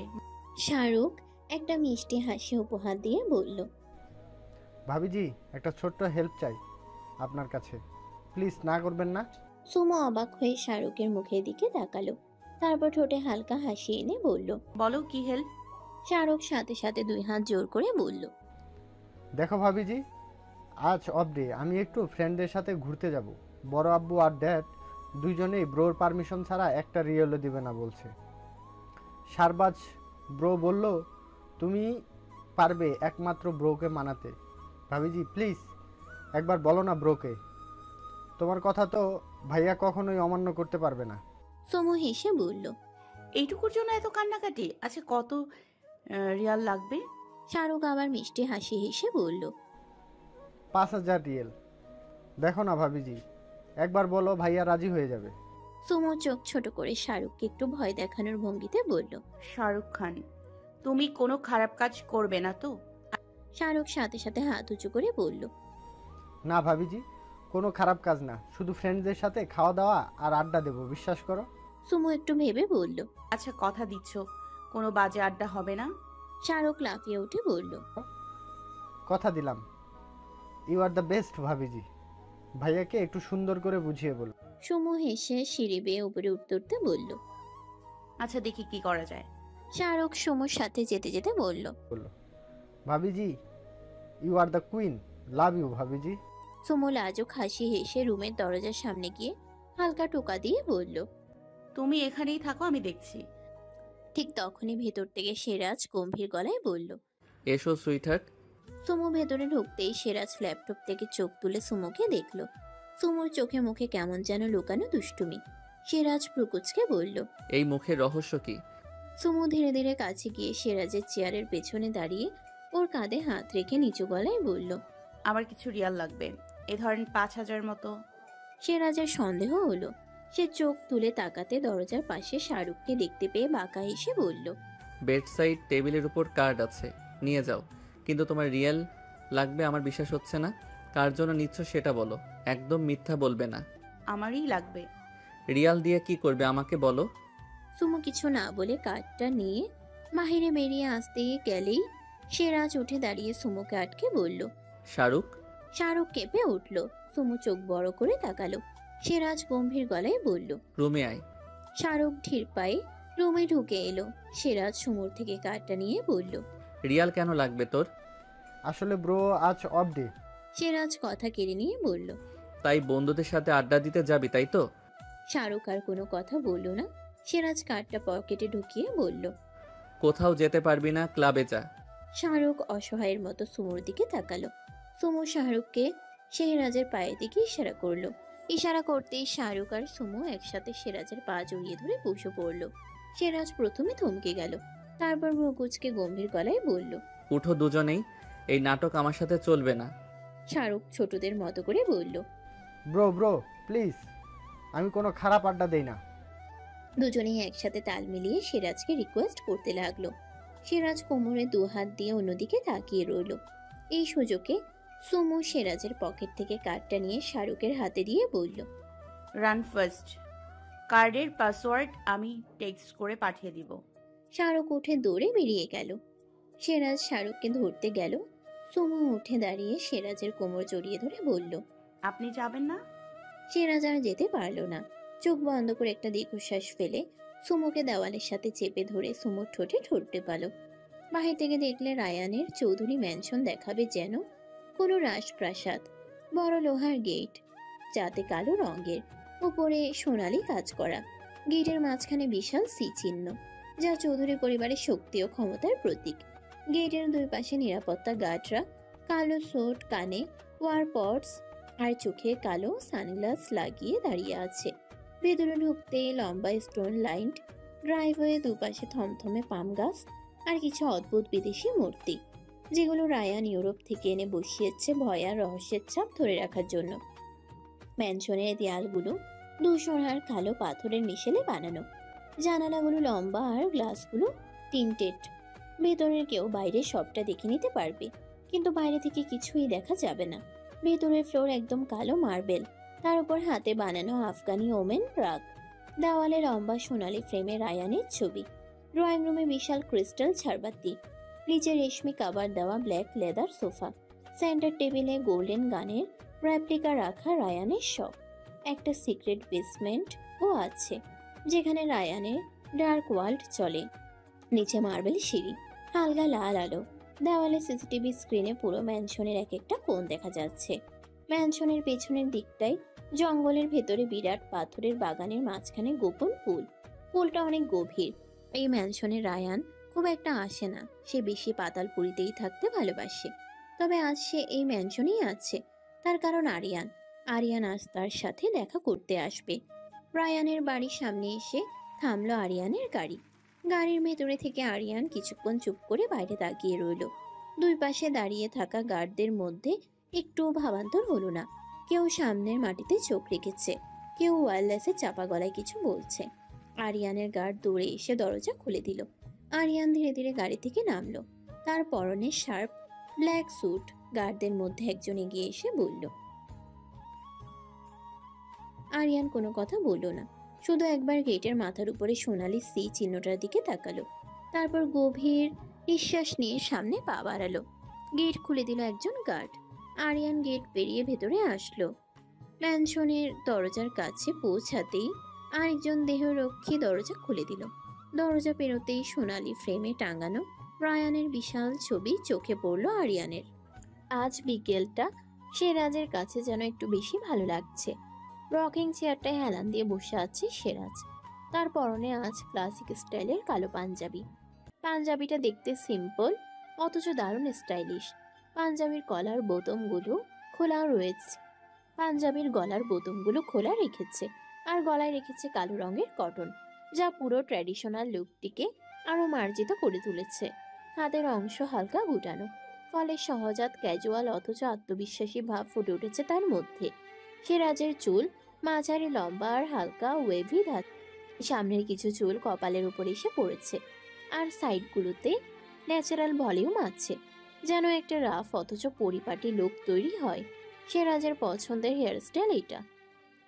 শাহরুখ একটা মিষ্টি হাসি উপহার দিয়ে বলল। ভাবিজি একটা ছোট্ট হেল্প চাই আপনার কাছে, প্লিজ না করবেন না? সুমু অবাক হয়ে শাহরুখের মুখের দিকে তাকালো। তারপর ঠোঁটে হালকা হাসি এনে বলল। বলো কি হেল্প? শাহরুখ সাথে সাথে দুই হাত জোর করে বলল। দেখো ভাবিজি, আজ অফ ডে, আমি একটু ফ্রেন্ডদের সাথে ঘুরতে যাব। বড় আব্বু আর ড্যাড দুইজনেই ব্রোর পারমিশন ছাড়া একটা রিয়েলও দিবে না বলছে। শারবাজ ব্রো বলল তুমি পারবে একমাত্র ব্রোকে মানাতে। ভাবিজি প্লিজ একবার বলো না ব্রোকে, তোমার কথা তো ভাইয়া কখনোই অমান্য করতে পারবে না। সুমু হেসে বলল। এইটুকুর জন্য এত কান্নাকাটি? আচ্ছা কত রিয়াল লাগবে? শাহরুখ আবার মিষ্টি হাসি হেসে বলল। 5,000 রিয়েল। দেখো না ভাবিজি, একবার বলো ভাইয়া রাজি হয়ে যাবে। সুমু চোখ ছোট করে শাহরুখকে একটু ভয় দেখানোর ভঙ্গিতে বলল। শাহরুখ খান, তুমি কোনো খারাপ কাজ করবে না তো? শাহরুখ সাথে সাথে হাত উঁচু করে বলল। না ভাবিজি, কোনো খারাপ কাজ না, শুধু ফ্রেন্ডসদের সাথে খাওয়া দাওয়া আর আড্ডা দেবো, বিশ্বাস করো। সুমু একটু ভেবে বলল। আচ্ছা কথা দিচ্ছ কোনো বাজে আড্ডা হবে না? শাহরুখ লাফিয়ে উঠে বলল। কথা দিলাম। You are the best bhabiji. ভাইয়াকে একটু সুন্দর করে বুঝিয়ে বল। সুমু হেসে সিঁড়ি বেয়ে উপরে উঠতে উঠতে বলল। আচ্ছা দেখি কি করা যায়। শাহরুখ সুমুর সাথে যেতে যেতে বলল। Bhabiji you are the queen, love you bhabiji. Sumu লাজুক হাসি হেসে রুমের দরজার সামনে গিয়ে হালকা টোকা দিয়ে বলল। তুমি এখানেই থাকো, আমি দেখছি। ঠিক তখনই ভেতর থেকে সেরাজ গম্ভীর গলায় বলল। এসো সুইটহার্ট। সুমু ভেতরে ঢুকতেই সেরাজ ল্যাপটপ থেকে চোখ তুলে সুমুকে দেখল। সুমুর চোখে মুখে কেমন যেন লুকানো দুষ্টুমি। সেরাজ প্রকুচকে বলল। এই মুখের রহস্য কি? সুমু ধীরে ধীরে কাছে গিয়ে সেরাজের চেয়ারের পেছনে দাঁড়িয়ে ওর কাঁধে হাত রেখে নিচু গলায় বলল। আমার কিছু রিয়াল লাগবে, এ ধরেন 5,000 মতো। সেরাজের সন্দেহ হলো। সে চোখ তুলে তাকাতে দরজার পাশে শাহরুখকে দেখতে পেয়ে বাঁকা এসে বলল। বেডসাইড টেবিলের উপর কার্ড আছে, নিয়ে যাও। কিন্তু তোমার রিয়েল লাগবে, আমার বিশ্বাস হচ্ছে না। কার জন্য নিচ্ছ সেটা বলো, একদম মিথ্যা বলবে না। আমারই লাগবে। রিয়াল দিয়ে কি করবে আমাকে বলো। সুমু কিছু না বলে কার্ডটা নিয়ে বাহিরে বেরিয়ে আসতে গেলেই সেরাজ উঠে দাঁড়িয়ে সুমুকে আটকে বলল। শাহরুখ। শাহরুখ কেঁপে উঠল। সুমু চোখ বড় করে তাকালো। সেরাজ গম্ভীর গলায় বলল। রুমে আয়। শাহরুখ ধীর পায়ে রুমে ঢুকে এলো। সেরাজ সুমুর থেকে কার্ডটা নিয়ে বলল। রিয়াল কেন লাগবে তোর? আসলে ব্রো আজ অফ ডে। সেরাজ কথা কেড়ে নিয়ে বলল। তাই বন্ধুদের সাথে আড্ডা দিতে যাবি, তাই তো? শাহরুখ আর কোনো কথা বলল না। সেরাজ কার্ডটা পকেটে ঢুকিয়ে বলল। কোথাও যেতে পারবি না, ক্লাবে যা। শাহরুখ অসহায়ের মতো সুমুর দিকে তাকালো। সুমু শাহরুখকে সেরাজের পায়ের দিকে ইশারা করলো। ইশারা করতেই শাহরুখ আর সুমু একসাথে সেরাজের পা জড়িয়ে ধরে বসে পড়ল। সেরাজ প্রথমে থমকে গেল, তারপর ভ্রুকুচকে গম্ভীর গলায় বলল। উঠো দুজনেই, এই নাটক আমার সাথে চলবে না। শাহরুখ ছোটদের মতো করে বলল। ব্রো ব্রো প্লিজ, আমি কোনো খারাপ আড্ডা দেই না। দুজনেই একসাথে তাল মিলিয়ে সিরাজকে রিকোয়েস্ট করতে লাগলো। সিরাজ কোমরে দু হাত দিয়ে অন্যদিকে তাকিয়ে রইল। এই সুযোগে সুমু সিরাজের পকেট থেকে কার্ডটা নিয়ে শাহরুখের হাতে দিয়ে বলল, রান ফার্স্ট। কার্ডের পাসওয়ার্ড আমি টেক্সট করে পাঠিয়ে দিব। শাহরুখ উঠে দৌড়ে বেরিয়ে গেল। সিরাজ শাহরুখকে ধরতে গেল। সুমু উঠে দাঁড়িয়ে সিরাজের কোমর জড়িয়ে ধরে বলল, আপনি যাবেন না? সিরাজ আর যেতে পারল না। চোখ বন্ধ করে একটা দীর্ঘশ্বাস ফেলে সুমুকে দেওয়ালের সাথে চেপে ধরে সুমুর ঠোঁটে ঠোঁট টেপালো। বাহির থেকে দেখলে রায়ানের চৌধুরী ম্যানশন দেখাবে যেন কোনো রাজপ্রাসাদ। বড় লোহার গেট, যাতে কালো রঙের, উপরে সোনালি কাজ করা। গেটের মাঝখানে বিশাল সি চিহ্ন, যা চৌধুরী পরিবারের শক্তি ও ক্ষমতার প্রতীক। গেটের দুই পাশে নিরাপত্তা গার্ডরা কালো স্যুট, কানে ওয়ারপটস আর চোখে কালো সানগ্লাস লাগিয়ে দাঁড়িয়ে আছে। ভেতরে ঢুকতে লম্বা স্টোন লাইন ড্রাইভওয়ে, দুপাশে থমথমে পাম গাছ আর কিছু অদ্ভুত বিদেশি মূর্তি, যেগুলো রায়ান ইউরোপ থেকে এনে বসিয়েছে ভয় আর রহস্যের ছাপ ধরে রাখার জন্য। ম্যানশনের দেয়ালগুলো ধূসর কালো পাথরের মিশেলে বানানো। জানালাগুলো লম্বা আর গ্লাসগুলো টিন্টেড। ভেতরের কেউ বাইরে সবটা দেখে নিতে পারবে, কিন্তু বাইরে থেকে কিছুই দেখা যাবে না। ভেতরের ফ্লোর একদম কালো মার্বেল, তার উপর হাতে বানানো আফগানি ওমেন রাগ। দেওয়ালে লম্বা সোনালি ফ্রেমে রায়ানের ছবি। ড্রয়িং রুমে বিশাল ক্রিস্টাল ঝাড়বাতি, নিচে রেশমি কাভার দেওয়া ব্ল্যাক লেদার সোফা। সেন্টার টেবিলে গোল্ডেন গানের রেপ্লিকা রাখা রায়ানের শপ। একটা সিক্রেট বেসমেন্টও আছে, যেখানে রায়ানের ডার্ক ওয়ার্ল্ড চলে। নিচে মার্বেল সিঁড়ি, হালকা লাল আলো। দেওয়ালে সিসিটিভি স্ক্রিনে পুরো ম্যানশনের এক একটা কোণ দেখা যাচ্ছে। ম্যানশনের পেছনের দিকটায় জঙ্গলের ভেতরে বিরাট পাথরের বাগানের মাঝখানে গোপন পুল। পুলটা অনেক গভীর, এই ম্যানশনে রায়ান খুব একটা আসে না, সে বেশি পাতালপুরিতেই থাকতে ভালোবাসে। তবে আজ সে এই ম্যানশনেই আছে, তার কারণ আরিয়ান। আরিয়ান আজ তার সাথে দেখা করতে আসবে। রায়ানের বাড়ির সামনে এসে থামলো আরিয়ানের গাড়ি। গাড়ির ভেতরে থেকে আরিয়ান কিছুক্ষণ চুপ করে বাইরে তাকিয়ে রইল। দুই পাশে দাঁড়িয়ে থাকা গার্ডদের মধ্যে একটুও ভাবান্তর হলো না। কেউ সামনের মাটিতে চোখ রেখেছে, কেউ ওয়্যারলেসে চাপা গলায় কিছু বলছে। আরিয়ানের গার্ড দৌড়ে এসে দরজা খুলে দিল। আরিয়ান ধীরে ধীরে গাড়ি থেকে নামলো। তার পরনে শার্প ব্ল্যাক স্যুট। গার্ডদের মধ্যে একজন এগিয়ে এসে বলল। আরিয়ান কোনো কথা বলল না, শুধু একবার গেটের মাথার উপরে সোনালি সি চিহ্নটার দিকে তাকালো। তারপর গভীর নিঃশ্বাস নিয়ে সামনে পা বাড়ালো। গেট খুলে দিল একজন গার্ড। আরিয়ান গেট পেরিয়ে ভেতরে আসলো। ম্যানশনের দরজার কাছে পৌঁছাতেই আরেকজন দেহরক্ষী দরজা খুলে দিল। দরজা পেরোতেই সোনালি ফ্রেমে টাঙানো রায়ানের বিশাল ছবি চোখে পড়ল আরিয়ানের। আজ বিকেলটা সেরাজের কাছে যেন একটু বেশি ভালো লাগছে। রকিং চেয়ারটায় হেলান দিয়ে বসে আছে সেরাজ। তার পরনে আজ ক্লাসিক স্টাইলের কালো পাঞ্জাবি। পাঞ্জাবিটা দেখতে সিম্পল অথচ দারুণ স্টাইলিশ। পাঞ্জাবির গলার বোতামগুলো খোলা রয়েছে। পাঞ্জাবির গলার বোতামগুলো খোলা রেখেছে আর গলায় রেখেছে কালো রঙের কটন, যা পুরো ট্র্যাডিশনাল লুকটিকে আরো মার্জিত করে তুলেছে। হাতের অংশ হালকা গুটানো, ফলে সহজাত ক্যাজুয়াল অথচ আত্মবিশ্বাসী ভাব ফুটে উঠেছে তার মধ্যে। সেরাজের চুল মাঝারি লম্বা আর হালকা ওয়েভি ধাত। সামনের কিছু চুল কপালের উপর এসে পড়েছে আর সাইডগুলোতে ন্যাচারাল ভলিউম আছে, যেন একটা রাফ অথচ পরিপাটি লুক তৈরি হয়। সেরাজের পছন্দের হেয়ারস্টাইল এটা।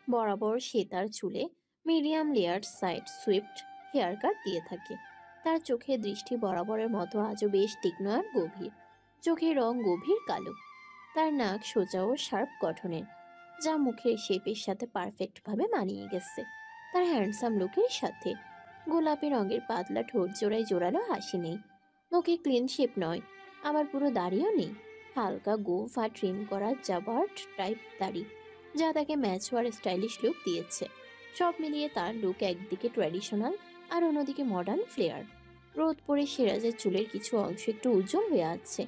বরাবর সে তার চুলে medium layer side swept hair cut দিয়ে থাকে। তার চোখের দৃষ্টি বরাবরের মতো আজও বেশ তীক্ষ্ণ আর গভীর। চোখের রং গভীর কালো। তার নাক সোজা ও শার্প গঠনের, যা মুখের শেপের সাথে পারফেক্টভাবে মানিয়ে গেছে তার হ্যান্ডসাম লুকের সাথে। গোলাপি রঙের পাতলা ঠোঁট জোড়ায় জোরালো হাসি নেই। মুখে ক্লিন শেপ নয়, আবার পুরো দাড়িও নেই। হালকা গোফ আর ট্রিম করা জাবার্ট টাইপ দাড়ি, যা তাকে ম্যাচ হওয়ার স্টাইলিশ লুক দিয়েছে। সব মিলিয়ে তার লুক একদিকে ট্র্যাডিশনাল আর অন্যদিকে মডার্ন ফ্লেয়ার। রোদ পড়ে সেরাজের চুলের কিছু অংশ একটু উজ্জ্বল হয়ে আছে।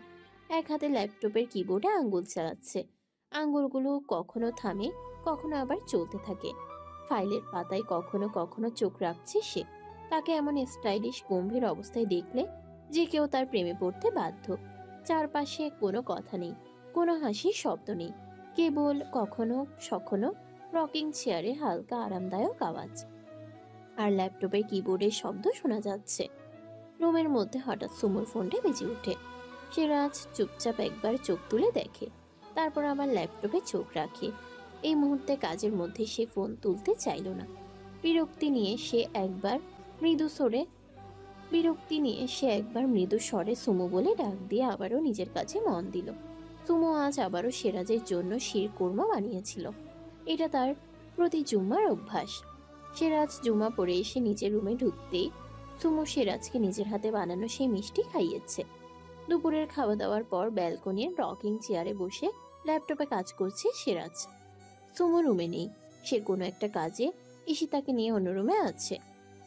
এক হাতে ল্যাপটপের কিবোর্ডে আঙ্গুল চালাচ্ছে। আঙ্গুলগুলো কখনো থামে, কখনো আবার চলতে থাকে। ফাইলের পাতায় কখনো কখনো চোখ রাখছে সে। তাকে এমন স্টাইলিশ গম্ভীর অবস্থায় দেখলে যে কেউ তার প্রেমে পড়তে বাধ্য। চারপাশে কোনো কথা নেই, কোনো হাসির শব্দ নেই, কেবল কখনো সখনো রকিং চেয়ারে হালকা আরামদায়ক আওয়াজ আর ল্যাপটপের কিবোর্ডের শব্দ শোনা যাচ্ছে। রুমের মধ্যে হঠাৎ সুমোর ফোনটা বেজে ওঠে। সিরাজ চুপচাপ একবার চোখ তুলে দেখে, তারপর আবার ল্যাপটপে চোখ রাখে। এই মুহূর্তে কাজের মধ্যে সে ফোন তুলতে চাইল না। বিরক্তি নিয়ে সে একবার মৃদু স্বরে সুমো বলে ডাক দিয়ে আবারও নিজের কাছে মন দিল। সুমো আজ আবারও সেরাজের জন্য শিরকুরমা বানিয়েছিল। এটা তার প্রতি জুম্মার অভ্যাস। সেরাজ জুম্মা পরে এসে নিজের রুমে ঢুকতেই সুমো সেরাজকে নিজের হাতে বানানো সেই মিষ্টি খাইয়েছে। দুপুরের খাওয়া দাওয়ার পর ব্যালকনির রকিং চেয়ারে বসে ল্যাপটপে কাজ করছে সেরাজ। সুমো রুমে নেই, সে কোনো একটা কাজে ঈশিতাকে নিয়ে অন্য রুমে আছে।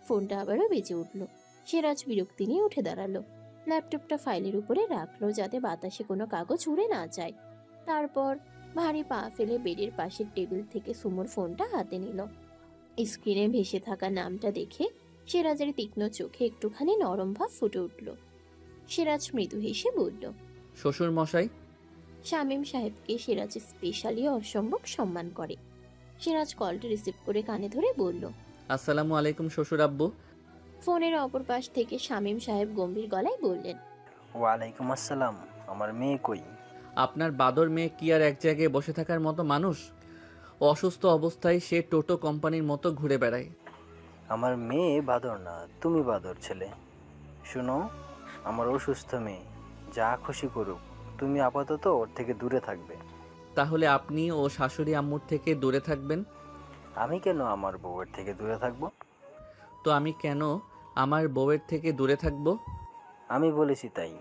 ফোনটা আবারও বেজে উঠল। সেরাজ বিরক্তি নিয়ে উঠে দাঁড়ালো। ল্যাপটপটা ফাইলের উপরে রাখলো যাতে বাতাসে কোনো কাগজ উড়ে না যায়। তারপর ভারী পা ফেলে বেডের পাশের টেবিল থেকে সুমোর ফোনটা হাতে নিল। স্ক্রিনে ভেসে থাকা নামটা দেখে সেরাজের তীক্ষ্ণ চোখে একটুখানি নরম ভাব ফুটে উঠল। সিরাজ মৃদু হেসে বলল, শ্বশুর মশাই। শামীম সাহেবকে সিরাজ স্পেশালি অসম্ভব সম্মান করে। সিরাজ কলটা রিসিভ করে কানে ধরে বলল, আসসালামু আলাইকুম শ্বশুর আব্বু। ফোনের অপর পাশ থেকে শামীম সাহেব গম্ভীর গলায় বললেন, ওয়ালাইকুম আসসালাম। আমার মেয়ে কই? আপনার বাদর মেয়ে কি আর এক জায়গায় বসে থাকার মতো মানুষ? অসুস্থ অবস্থায় সে টোটো কোম্পানির মতো ঘুরে বেড়ায়। আমার মেয়ে বাদর না, তুমি বাদর ছেলে। শুনো, আমার অসুস্থ মেয়ে যা খুশি করুক, তুমি আপাতত ওর থেকে দূরে থাকবে। তাহলে আপনি ও শাশুড়ি আম্মুর থেকে দূরে থাকবেন? আমি কেন আমার বউয়ের থেকে দূরে থাকবো? তো আমি কেন আমার বউয়ের থেকে দূরে থাকবো? আমি বলেছি তাই।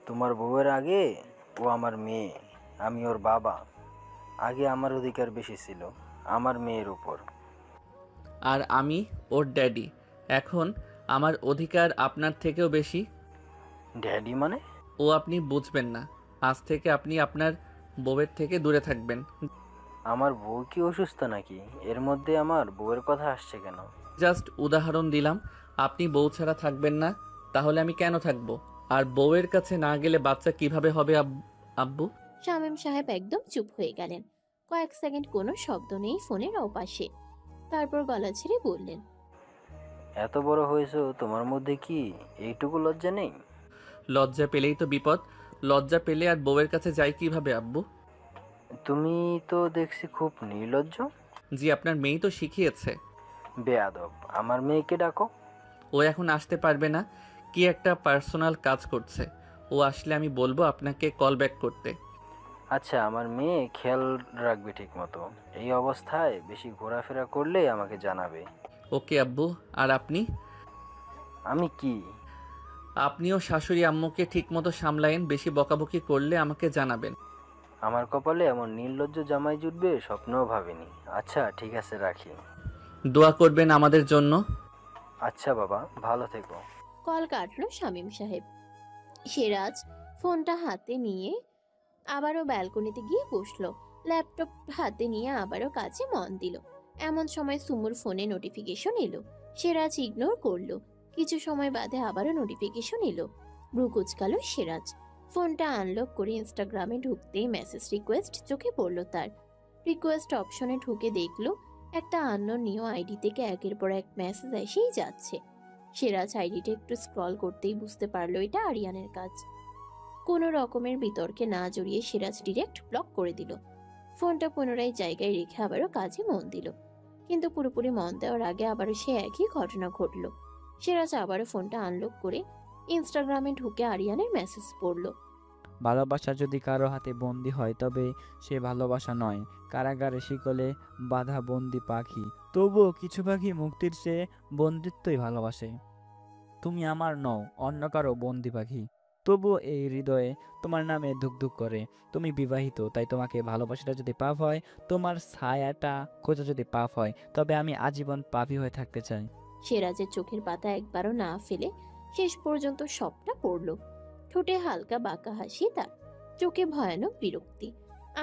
তোমার বউয়ের আগে ও আমার মেয়ে, আমি ওর বাবা। আগে আমার অধিকার বেশি ছিল আমার মেয়ের উপর। আর আমি ওর ড্যাডি। এখন আমার অধিকার আপনার থেকেও বেশি। ড্যাডি মানে? ও আপনি বুঝবেন না। আজ থেকে আপনি আপনার বউয়ের থেকে দূরে থাকবেন। আমার বউ কি অসুস্থ নাকি? এর মধ্যে আমার বউয়ের কথা আসছে কেন? জাস্ট উদাহরণ দিলাম। আপনি বউ ছাড়া থাকবেন না, তাহলে আমি কেন থাকবো? আর বউয়ের কাছে না গেলে বাচ্চা কিভাবে হবে আব্বু? শামীম সাহেব একদম চুপ হয়ে গেলেন। কয়েক সেকেন্ড কোনো শব্দ নেই ফোনের ওপাশে। তারপর গলা ছেড়ে বললেন, এত বড় হয়েছো, তোমার মধ্যে কি এইটুকু লজ্জা নেই? লজ্জা পেলেই তো বিপদ। লজ্জা পেলে আর বউয়ের কাছে যাই কিভাবে আব্বু? তুমি তো দেখছি খুব নির্লজ্জ। জি, আপনার মেয়েই তো শিখিয়েছে। বেয়াদব, আমার মেয়েকে ডাকো। ও এখন আসতে পারবে না, কি একটা পার্সোনাল কাজ করছে। ও আসলে আমি বলবো আপনাকে কল ব্যাক করতে। আচ্ছা, আমার মেয়ে খেয়াল রাখবে ঠিক মতো। এই অবস্থায় বেশি ঘোরাফেরা করলে আমাকে জানাবে। ওকে আব্বু। আর আপনি? আমি কি? আপনিও শাশুড়ি আম্মুকে ঠিকমতো সামলায়েন, বেশি বকাবকি করলে আমাকে জানাবেন। আমার কপালে এমন নির্লজ্জ জামাই জুটবে স্বপ্নেও ভাবিনি। আচ্ছা ঠিক আছে, রাখি। দোয়া করবেন আমাদের জন্য। আচ্ছা বাবা, ভালো থেকো। কল কাটলো শামীম সাহেব। সিরাজ ফোনটা হাতে নিয়ে আবারও ব্যালকনিতে গিয়ে বসলো। ল্যাপটপ হাতে নিয়ে আবারও কাজে মন দিল। এমন সময় সুমুর ফোনে নোটিফিকেশন এলো। সিরাজ ইগনোর করলো। কিছু সময় বাদে আবারও নোটিফিকেশন এলো। ব্রু কুচকালো সিরাজ। ফোনটা আনলক করে ইনস্টাগ্রামে ঢুকতেই মেসেজ রিকোয়েস্ট চোখে পড়লো তার। রিকোয়েস্ট অপশনে ঢুকে দেখলো একটা আননোন নিউ আইডি থেকে একের পর এক মেসেজ এসেই যাচ্ছে। সিরাজ আইডিটা একটু স্ক্রল করতেই বুঝতে পারলো এটা আরিয়ানের কাজ। কোনো রকমের বিতর্কে না জড়িয়ে সিরাজ ডিরেক্ট ব্লক করে দিল। ফোনটা পুনরায় জায়গায় রেখে আবারও কাজে মন দিল। কিন্তু পুরোপুরি মন দেওয়ার আগে আবারও সে একই ঘটনা ঘটল। সিরাজ আবারও ফোনটা আনলক করে ইনস্টাগ্রামে ঢুকে আরিয়ানের মেসেজ পড়ল। ভালোবাসা যদি কারো হাতে বন্দি হয় তবে সে ভালোবাসা নয়, কারাগারে শিকলে বাঁধা বন্দি পাখি। তবুও কিছু পাখি মুক্তির চেয়ে বন্দিত্বই ভালোবাসে। তুমি আমার নও, অন্য কারো বন্দি পাখি। তবুও এই হৃদয়ে তোমার নামে ধুকধুক করে। তুমি বিবাহিত, তাই তোমাকে ভালোবাসাটা যদি পাপ হয়, তোমার ছায়াটা খোঁজা যদি পাপ হয়, তবে আমি আজীবন পাপী হয়ে থাকতে চাই। সিরাজের চোখের পাতা একবারও না ফেলে শেষ পর্যন্ত সবটা পড়ল। ঠোঁটে হালকা বাঁকা হাসি তার, চোখে ভয়ানক বিরক্তি।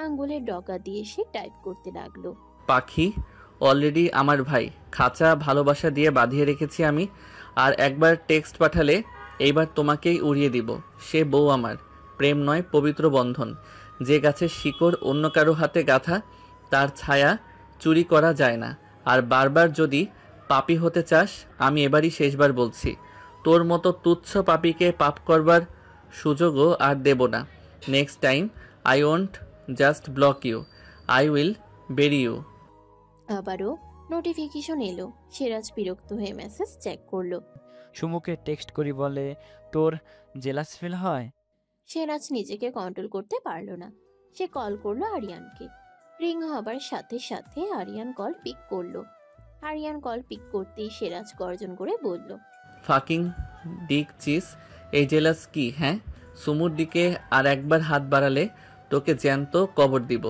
আঙ্গুলের ডগা দিয়ে সে টাইপ করতে লাগলো। পাখি অলরেডি আমার ভাই, খাঁচা ভালোবাসা দিয়ে বাঁধিয়ে রেখেছি আমি। আর একবার টেক্সট পাঠালে এইবার তোমাকেই উড়িয়ে দিব। সে বউ আমার, প্রেম নয় পবিত্র বন্ধন। যে গাছের শিকড় অন্য কারো হাতে গাঁথা, তার ছায়া চুরি করা যায় না। আর বারবার যদি পাপী হতে চাস, আমি এবারই শেষবার বলছি, তোর মতো তুচ্ছ পাপীকে পাপ করবার সুযোগও আর দেব না। Next time I won't just block you, I will bury you. আবারও নোটিফিকেশন এলো। সিরাজ বিরক্ত হয়ে মেসেজ চেক করলো। সুমুকে টেক্সট করি বলে তোর জেলাস ফিল হয়? সিরাজ নিজেকে কন্ট্রোল করতে পারলো না। সে কল করলো আরিয়ানকে। রিং হবার সাথে সাথে আরিয়ান কল পিক করলো। আরিয়ান কল পিক করতেই সিরাজ গর্জন করে বলল, ফাকিং ডিক চিস, এই জেলাস কি? হ্যাঁ, সুমুর দিকে আর একবার হাত বাড়ালে তোকে জ্যান্ত কবর দিব।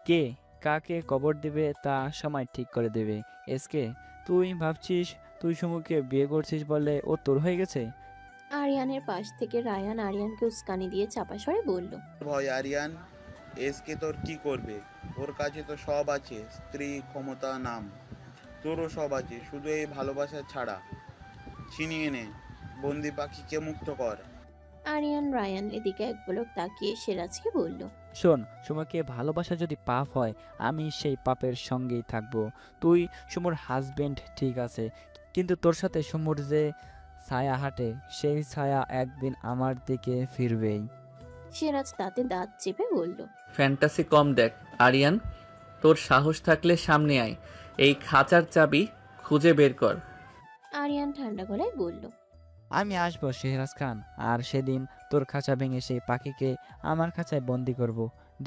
কে কাকে কবর দিবে তা সময় ঠিক করে দেবে। এসকে, তুই ভাবছিস তুই সুমুকে বিয়ে করছিস বলে ও তোর হয়ে গেছে? আরিয়ানের পাশ থেকে রায়ান আরিয়ানকে উস্কানি দিয়ে চাপা স্বরে বলল, ভয় আরিয়ান, এসকে তোর কি করবে? ওর কাছে তো সব আছে, স্ত্রী, ক্ষমতা, নাম। তোরও সব আছে, শুধু এই ভালোবাসা ছাড়া। ছিনিয়ে নে, বন্দি পাখিকে মুক্ত কর। আরিয়ান রায়ান এদিকে এক পলক তাকিয়ে সিরাজকে বলল, শোন, সুমুকে ভালোবাসা যদি পাপ হয়, আমি সেই পাপের সঙ্গেই থাকবো। তুই সুমুর হাজবেন্ড ঠিক আছে, কিন্তু তোর সাথে সুমুর যে ছায়া হাঁটে, সেই ছায়া একদিন আমার দিকে ফিরবেই। সিরাজ তাতে দাঁত চেপে বলল, ফ্যান্টাসি কম দেখ আরিয়ান, তোর সাহস থাকলে সামনে আয়, এই খাঁচার চাবি খুঁজে বের কর। আরিয়ান ঠান্ডা গলায় বলল, আমি আসবো শেহরাজ খান, আর সেদিন তোর খাঁচা ভেঙে সেই পাখিকে আমার খাঁচায় বন্দি করব।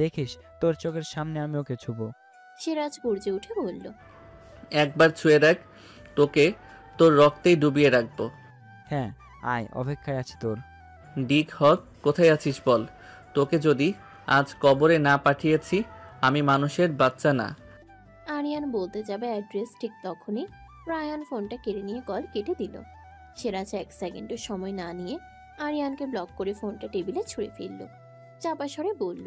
দেখিস, তোর চোখের সামনে আমি ওকে ছুবো। সিরাজ গর্জে উঠে বলল, একবার ছুঁয়ে দেখ, তোকে তোর রক্তেই ডুবিয়ে রাখবো। হ্যাঁ, আয়, অপেক্ষায় আছি তোর। ডিক হক, কোথায় আছিস বল? তোকে যদি আজ কবরে না পাঠিয়েছি, আমি মানুষের বাচ্চা না। আরিয়ান বলতে যাবে অ্যাড্রেস, ঠিক তখনই রায়ান ফোনটা কেড়ে নিয়ে কল কেটে দিল। সিরাজ 1 সেকেন্ডও সময় না নিয়ে আরিয়ানকে ব্লক করে ফোনটা টেবিলে ছুঁড়ে ফেলল। চাপা স্বরে বলল,